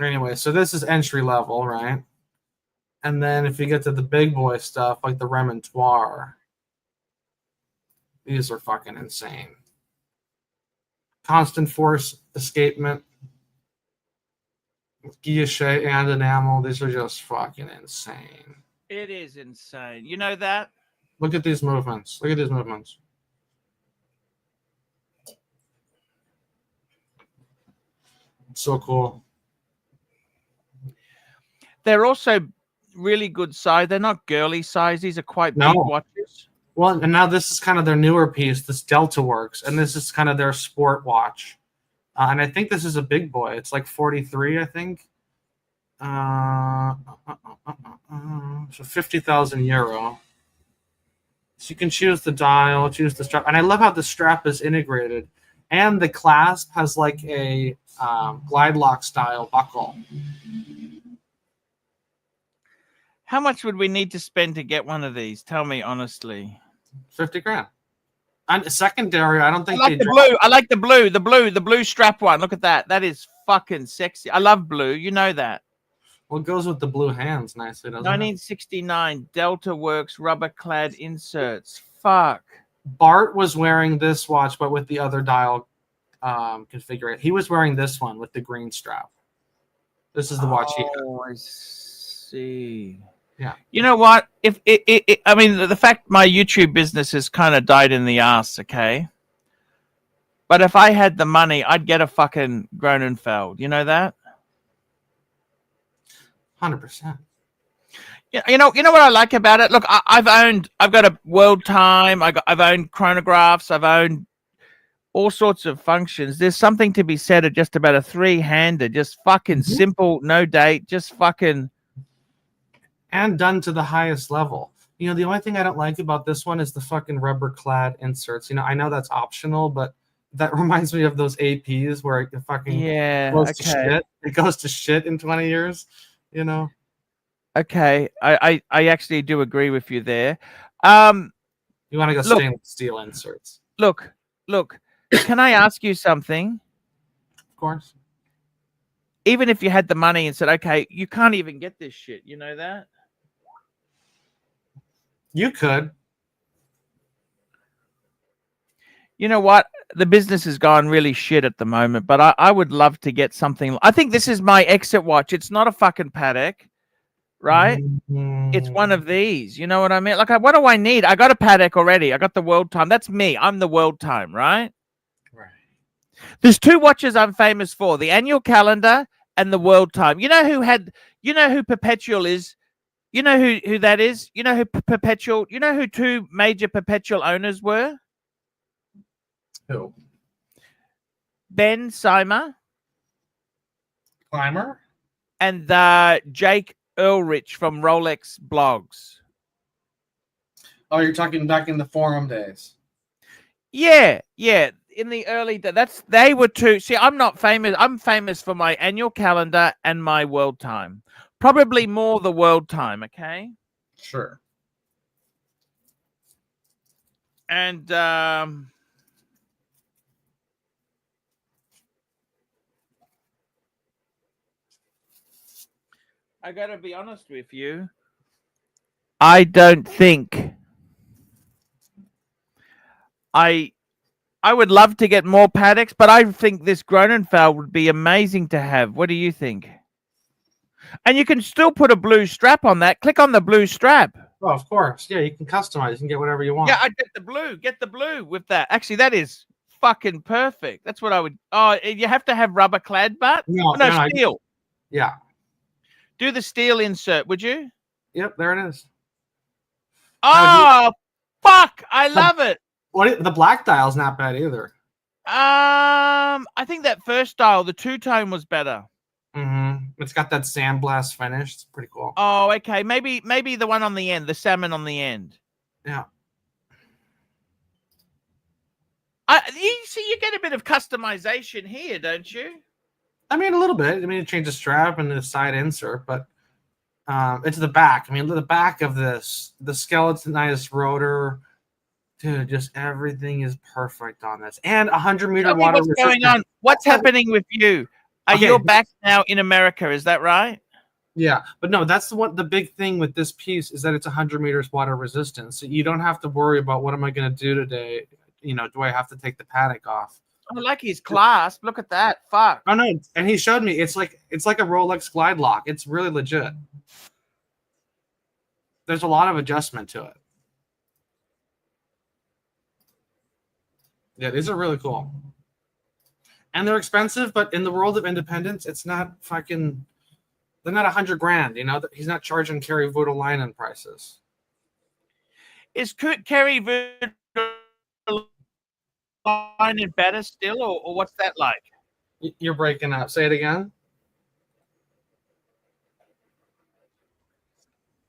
Anyway, so this is entry level, right? And then if you get to the big boy stuff, like the Remontoire, these are fucking insane. Constant force escapement, guilloche and enamel. These are just fucking insane. It is insane. You know that? Look at these movements. Look at these movements. So cool. They're also really good size. They're not girly size. These are quite big watches. Well, and now this is kind of their newer piece, this Delta Works, and this is kind of their sport watch. And I think this is a big boy. It's like 43, I think. So 50,000 euro. So you can choose the dial, choose the strap. And I love how the strap is integrated. And the clasp has like a glide lock style buckle. How much would we need to spend to get one of these? Tell me honestly. 50 grand. And secondary, I don't think I like the blue. I like the blue strap one. Look at that. That is fucking sexy. I love blue. You know that. Well, it goes with the blue hands nicely, doesn't 1969 Delta Works rubber clad inserts. Fuck. Bart was wearing this watch, but with the other dial configuration. He was wearing this one with the green strap. This is the watch he had. Oh, I see. Yeah. You know what? The fact my YouTube business has kind of died in the ass, okay? But if I had the money, I'd get a fucking Gronfeld. You know that? 100%. You know what I like about it? Look, I've got a World Time. I've owned chronographs. I've owned all sorts of functions. There's something to be said at just about a three-hander, just fucking simple, no date, just fucking. And done to the highest level. You know, the only thing I don't like about this one is the fucking rubber clad inserts. You know, I know that's optional, but that reminds me of those APs where it fucking goes to shit. It goes to shit in 20 years, you know? Okay. I actually do agree with you there. You want to go stainless steel inserts. Look. Can I ask you something? Of course. Even if you had the money and said, okay, you can't even get this shit. You know that? You could. You know what? The business has gone really shit at the moment, but I would love to get something. I think this is my exit watch. It's not a fucking Patek, right? It's one of these. You know what I mean? Like, what do I need? I got a Patek already. I got the World Time. That's me. I'm the World Time, right? Right. There's two watches I'm famous for: the annual calendar and the World Time. You know who Perpetual is? You know who that is? You know who Perpetual? You know who two major Perpetual owners were? Who? Ben Simer Clymer? and Jake Earlrich from Rolex blogs. Oh, you're talking back in the forum days. Yeah. In the early days, they were two. See, I'm not famous. I'm famous for my annual calendar and my World Time. Probably more the World Time. Okay. Sure. And I gotta be honest with you. I don't think I would love to get more Pateks, but I think this Gronfeld would be amazing to have. What do you think? And you can still put a blue strap on that. Click on the blue strap. Oh, of course. Yeah, you can customize. You can get whatever you want. Yeah, I'd get the blue. Get the blue with that. Actually, that is fucking perfect. That's what I would. Oh, you have to have rubber clad, but no, steel. Yeah. Do the steel insert, would you? Yep, there it is. Oh, fuck! I love it. The black dial's not bad either. I think that first dial, the two-tone, was better. It's got that sandblast finish. It's pretty cool. Oh, okay. Maybe the one on the end, the salmon on the end. Yeah. You see, you get a bit of customization here, don't you? I mean, a little bit. I mean, it changes strap and the side insert, but it's the back. I mean, the back of this, the skeletonized rotor, dude, just everything is perfect on this. And 100-meter water resistance. What's going on? What's happening with you? Are you back now in America? Is that right? Yeah, but no, that's the big thing with this piece is that it's 100 meters water resistant. So you don't have to worry about what am I going to do today? You know, do I have to take the Patek off? I like his clasp. Look at that. Fuck. Oh no, and he showed me it's like a Rolex glide lock. It's really legit. There's a lot of adjustment to it. Yeah, these are really cool. And they're expensive, but in the world of independence, it's not fucking. They're not $100,000. You know, he's not charging Kerry Voutilainen prices. Is Kerry Voutilainen better still, or what's that like? You're breaking up. Say it again.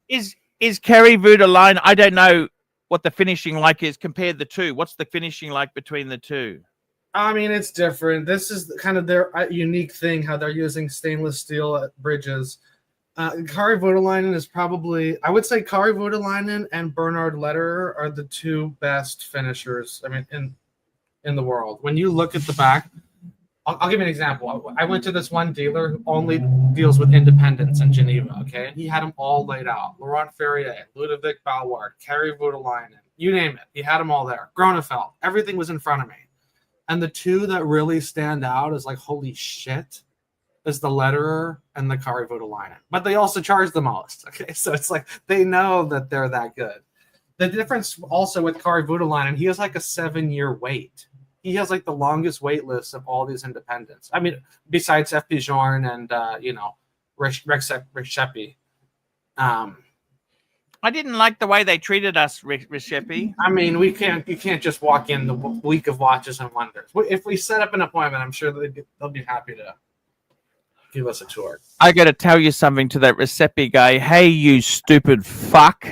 Is Kerry Voutilainen? I don't know what the finishing like is compared the two. What's the finishing like between the two? I mean, it's different. This is kind of their unique thing, how they're using stainless steel bridges. Kari Voutilainen is probably, I would say Kari Voutilainen and Bernard Lederer are the two best finishers, I mean, in the world. When you look at the back, I'll give you an example. I went to this one dealer who only deals with independents in Geneva, okay? He had them all laid out. Laurent Ferrier, Ludovic Ballard, Kari Voutilainen, you name it. He had them all there. Gronfeld, everything was in front of me. And the two that really stand out is like, holy shit, is the Lederer and the Kari Voutilainen. But they also charge the most. Okay, so it's like they know that they're that good. The difference also with Kari Voutilainen, he has like a 7-year wait. He has like the longest wait list of all these independents. I mean, besides F. Bjorn and Rexepi. I didn't like the way they treated us, Recipe. I mean, you can't just walk in the week of watches and wonders. If we set up an appointment, I'm sure they'll be happy to give us a tour. I got to tell you something to that Recipe guy. Hey, you stupid fuck.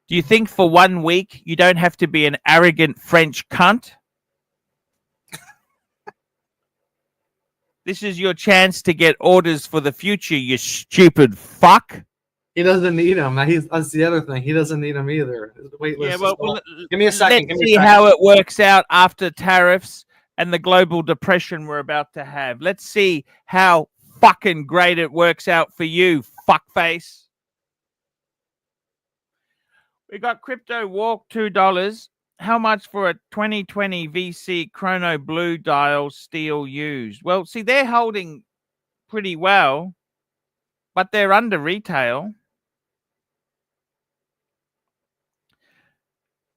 Do you think for 1 week you don't have to be an arrogant French cunt? This is your chance to get orders for the future, you stupid fuck. He doesn't need them. That's the other thing. He doesn't need them either. The wait list. Yeah, well, give me a second. Let's see how it works out after tariffs and the global depression we're about to have. Let's see how fucking great it works out for you, fuckface. We got Crypto Walk, $2. How much for a 2020 VC Chrono Blue dial steel used? Well, see, they're holding pretty well, but they're under retail.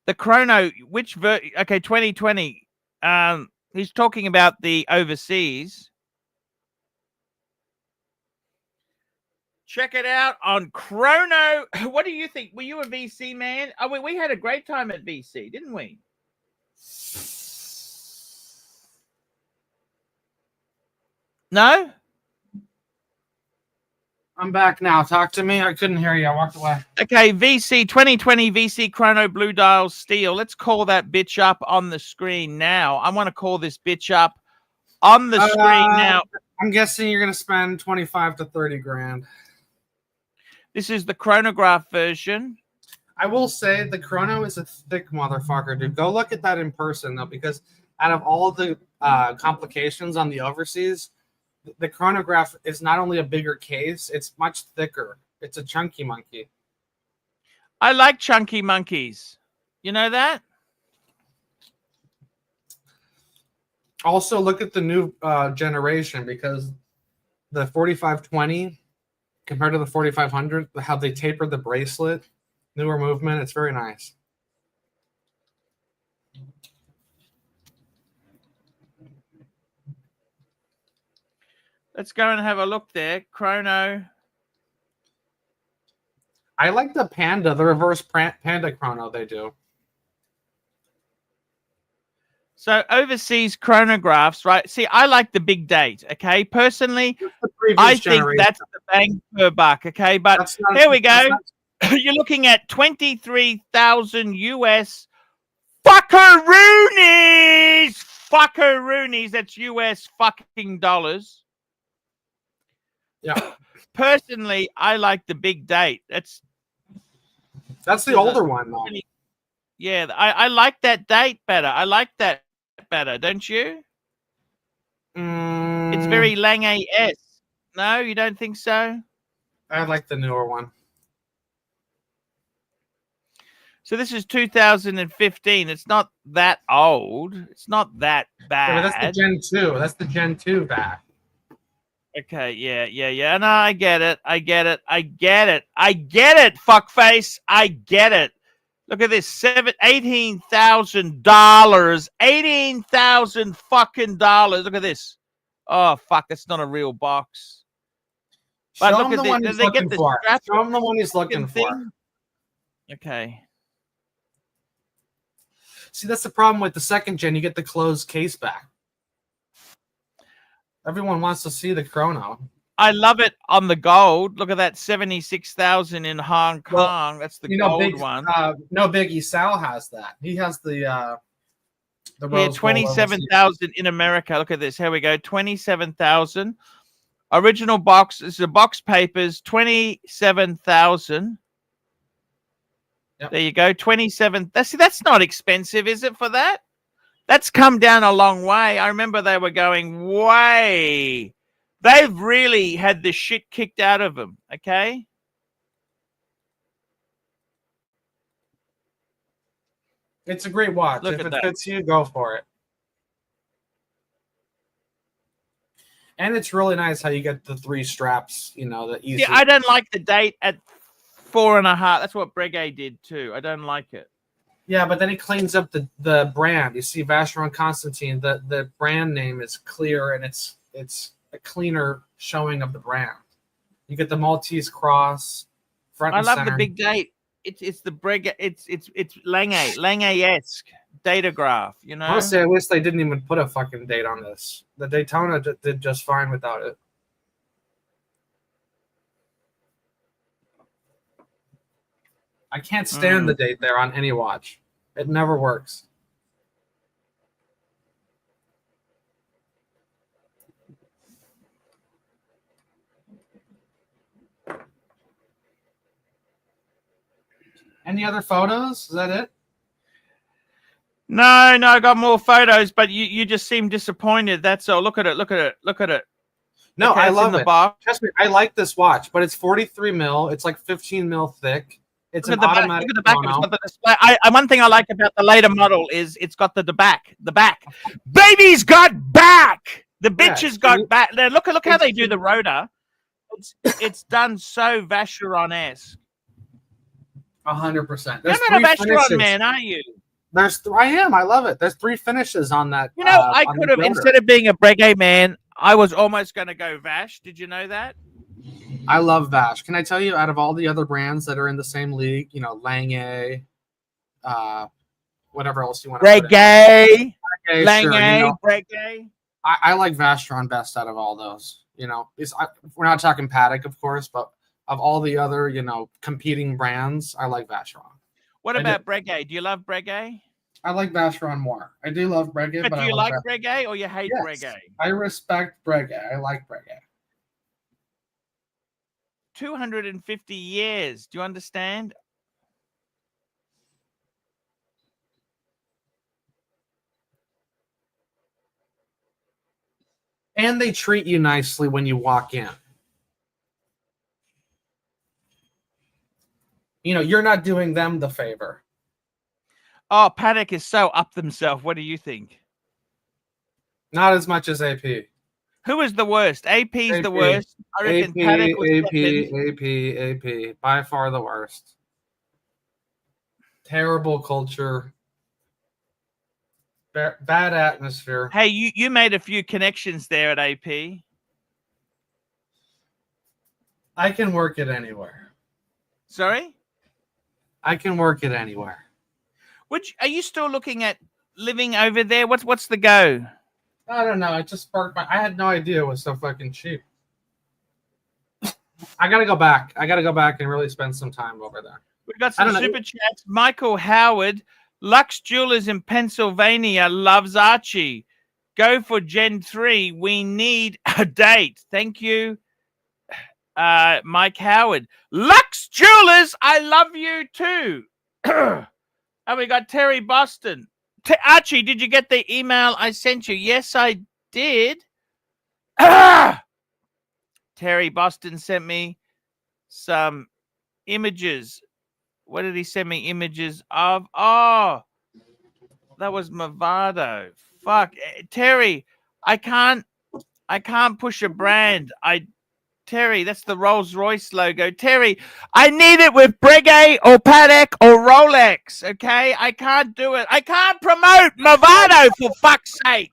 The Chrono, okay, 2020. He's talking about the overseas. Check it out on Chrono. What do you think? Were you a VC man? Oh, we had a great time at VC, didn't we? No? I'm back now. Talk to me. I couldn't hear you. I walked away. Okay, VC 2020 VC Chrono Blue Dial Steel. Let's call that bitch up on the screen now. I want to call this bitch up on the screen now. I'm guessing you're going to spend 25 to 30 grand. This is the chronograph version. I will say the Chrono is a thick motherfucker, dude. Go look at that in person, though, because out of all the complications on the overseas, the chronograph is not only a bigger case, it's much thicker. It's a chunky monkey. I like chunky monkeys. You know that? Also, look at the new generation, because the 4520 compared to the 4500, how they tapered the bracelet, newer movement, it's very nice. Let's go and have a look there. Chrono. I like the Panda, the reverse Panda Chrono they do. So overseas chronographs, right? See, I like the big date, okay? Personally, I think that's the bang per buck, okay? But here we go. You're looking at 23,000 US fuckaroonies. Fuckaroonies. That's US fucking dollars. Yeah. Personally, I like the big date. That's the older one, though. Yeah, I like that date better. I like that better, don't you? It's very Lange-esque. No, you don't think so? I like the newer one. So this is 2015. It's not that old. It's not that bad. Yeah, that's the Gen 2. That's the Gen 2 back. Okay, yeah. No, I get it. Fuckface. I get it. Look at this, $18,000, $18,000 fucking dollars. Look at this. Oh fuck, that's not a real box. But Show look him at the this. one he's looking for. Show him the one he's looking for. Okay. See, that's the problem with the second gen. You get the closed case back. Everyone wants to see the Chrono. I love it on the gold. Look at that, 76,000 in Hong Kong. Well, that's the gold one. No biggie. Sal has that. He has the yeah, 27,000 in America. Look at this. Here we go. 27,000. Original box. This is the box papers. 27,000. Yep. There you go. 27. That's not expensive, is it, for that? That's come down a long way. I remember they were going way. They've really had the shit kicked out of them, okay? It's a great watch. If it fits you, go for it. And it's really nice how you get the 3 straps, you know, the easy. Yeah, I don't like the date at 4.5. That's what Breguet did too. I don't like it. Yeah, but then it cleans up the brand. You see Vacheron Constantin, the brand name is clear, and it's a cleaner showing of the brand. You get the Maltese cross, front I and love center. the big date. It's the Breguet. It's Lange-esque data graph. You know. Honestly, I wish they didn't even put a fucking date on this. The Daytona did just fine without it. I can't stand the date there on any watch. It never works. Any other photos? Is that it? No, I got more photos, but you just seem disappointed. That's all. Look at it. No, Okay, I it's love in the it. box. Trust me, I like this watch, but it's 43 mil. It's like 15 mil thick. It's Look an at the back. automatic. Look at the back. chrono. It's got the display. One thing I like about the later model is it's got the back. The back. Baby's got back. The bitch has got back. Now, look how they do the rotor. It's done so Vacheron-esque. 100%. You're not a Vacheron man, are you? I am. I love it. There's 3 finishes on that. You know, I could have, instead of being a Breguet man, I was almost going to go Vache. Did you know that? I love Vache. Can I tell you, out of all the other brands that are in the same league, you know, Lange, whatever else you want to put Breguet, in. Lange, Sure, you know, Breguet. I like Vacheron best out of all those. You know, we're not talking Patek, of course, but of all the other, you know, competing brands, I like Vacheron. What about Breguet? Do you love Breguet? I like Vacheron more. I do love Breguet, But but do I you like like Breguet or you hate Breguet? I respect Breguet. I like Breguet. 250 years. Do you understand? And they treat you nicely when you walk in. You know, you're not doing them the favor. Oh, Patek is so up themselves. What do you think? Not as much as AP. Who is the worst? AP's the worst. I reckon Patek was second. AP. By far the worst. Terrible culture. Bad atmosphere. Hey, you made a few connections there at AP. I can work it anywhere. Sorry? I can work it anywhere. Are you still looking at living over there? What's the go? I don't know. It just sparked I had no idea it was so fucking cheap. I gotta go back. I gotta go back and really spend some time over there. We've got some super chats. Michael Howard, Lux Jewelers in Pennsylvania loves Archie. Go for Gen 3. We need a date. Thank you, Mike Howard. Lux Jewelers, I love you too. And we got Terry Boston. Archie, did you get the email I sent you? Yes, I did. Terry Boston sent me some images. What did he send me images of? Oh, that was Movado. Fuck. Terry, I can't push a brand. Terry, that's the Rolls-Royce logo. Terry, I need it with Breguet or Patek or Rolex, okay? I can't do it. I can't promote Movado, for fuck's sake.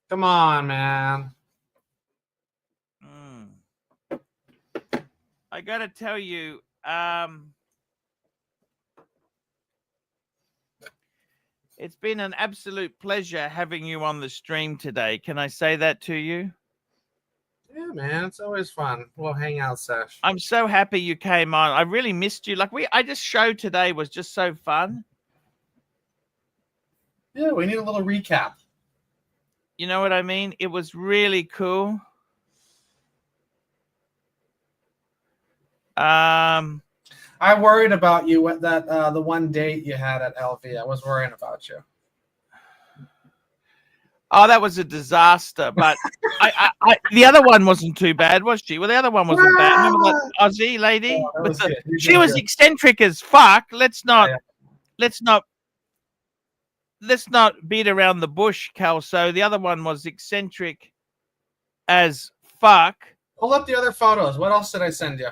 Come on, man. I got to tell you, it's been an absolute pleasure having you on the stream today. Can I say that to you? Yeah, man, it's always fun. We'll hang out sesh. I'm so happy you came on. I really missed you. This show today was just so fun. Yeah, we need a little recap. You know what I mean? It was really cool. I worried about you with that the one date you had at LV. I was worrying about you. Oh, that was a disaster. But the other one wasn't too bad, was she? Well, the other one wasn't bad. Remember that Aussie lady? She was eccentric as fuck. Let's not beat around the bush, Kelso. The other one was eccentric as fuck. Pull up the other photos. What else did I send you?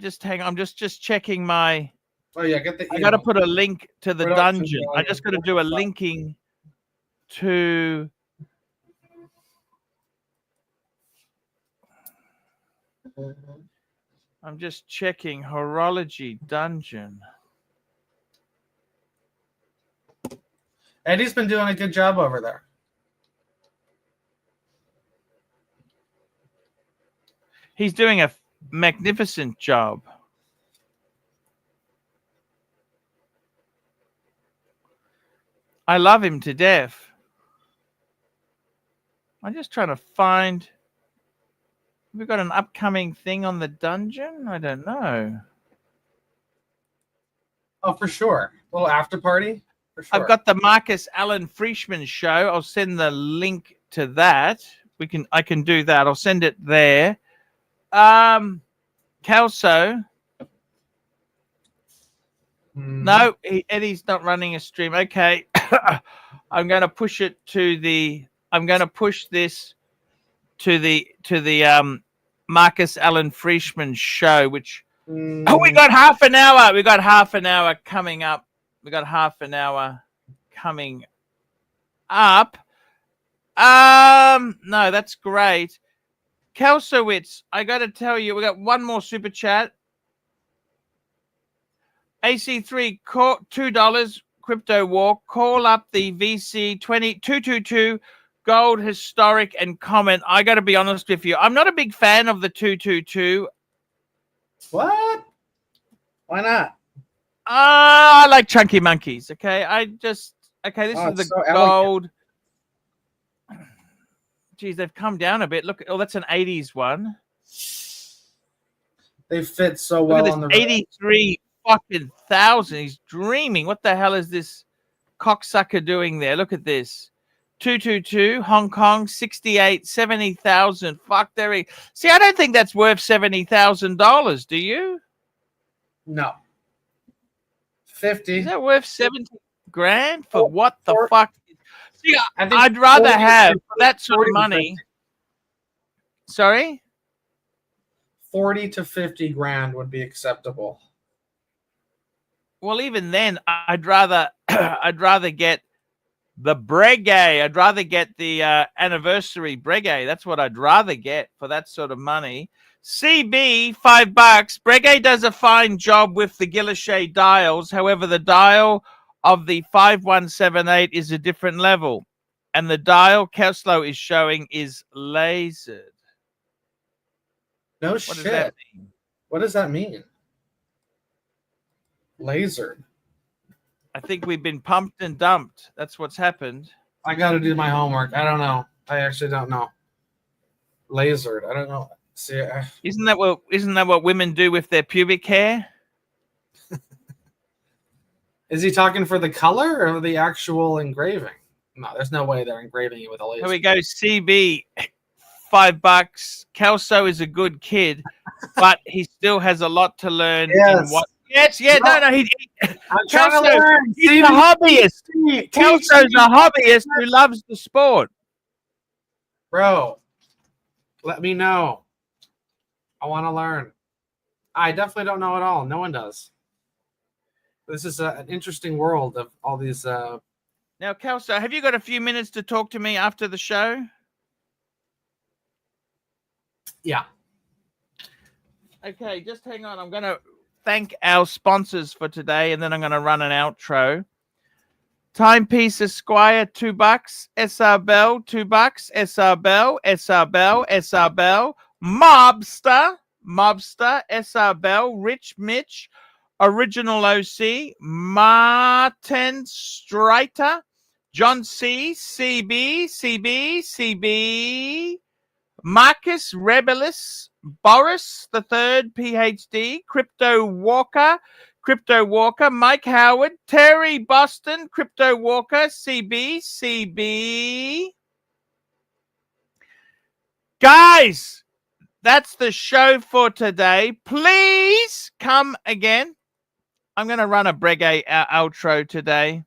Just hang on. I'm just checking my. Oh yeah, get the. I got to put a link to the dungeon. I just got to do a linking to. I'm just checking horology dungeon. Eddie's been doing a good job over there. He's doing a magnificent job. I love him to death. I'm just trying to find. Have we got an upcoming thing on the dungeon? I don't know. Oh, for sure. A little after party. For sure. I've got the Marcus Allen Frischman show. I'll send the link to that. I can do that. I'll send it there. Kelso. No, Eddie's not running a stream. Okay. I'm going to push it to the. I'm going to push this to the Marcus Allen Frischman show, which we got half an hour. We got half an hour coming up. We got half an hour coming up. No, that's great. Kelsowitz, I got to tell you, we got one more super chat. AC3, $2 crypto walk. Call up the VC 222 gold historic and comment. I got to be honest with you. I'm not a big fan of the 222. What? Why not? I like chunky monkeys. Okay. This is the so gold. Geez, they've come down a bit. Look, that's an 80s one. They fit so well on the 83 fucking thousand. He's dreaming. What the hell is this cocksucker doing there? Look at this. 222 Hong Kong 68 70,000. Fuck there. See, I don't think that's worth $70,000. Do you? No. 50. Is that worth 70 grand for what the fuck? See, I'd rather have that sort of money. Sorry? 40 to 50 grand would be acceptable. Well, even then, I'd rather get the Breguet. I'd rather get the anniversary Breguet. That's what I'd rather get for that sort of money. CB, $5. Breguet does a fine job with the Guilloche dials. However, the dial of the 5178 is a different level. And the dial Kessler is showing is lasered. No shit. What does that mean? Lasered. I think we've been pumped and dumped. That's what's happened. I got to do my homework. I don't know. I actually don't know. Lasered. I don't know. See, isn't that what women do with their pubic hair? Is he talking for the color or the actual engraving? No, there's no way they're engraving it with a laser. Here we go. CB, $5. Kelso is a good kid, but he still has a lot to learn. Yes. No. I'm trying to learn. He's a hobbyist. Kelso's a hobbyist who loves the sport. Bro, let me know. I want to learn. I definitely don't know at all. No one does. This is an interesting world of all these. Now, Kelso, have you got a few minutes to talk to me after the show? Yeah. Okay, just hang on. I'm going to thank our sponsors for today, and then I'm going to run an outro. Timepiece Esquire, $2. SR Bell, $2. SR Bell, SR Bell, SR Bell. Mobster, SR Bell, Rich Mitch, Original OC, Martin Streiter, John C, CB, Marcus Rebelis, Boris the Third, PhD, Crypto Walker, Mike Howard, Terry Boston, Crypto Walker, CB. Guys, that's the show for today. Please come again. I'm going to run a Breguet outro today.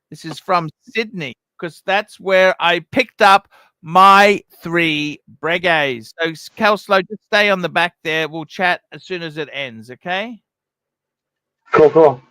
This is from Sydney because that's where I picked up my 3 Breguets. So, Kelslow, just stay on the back there. We'll chat as soon as it ends, okay? Cool.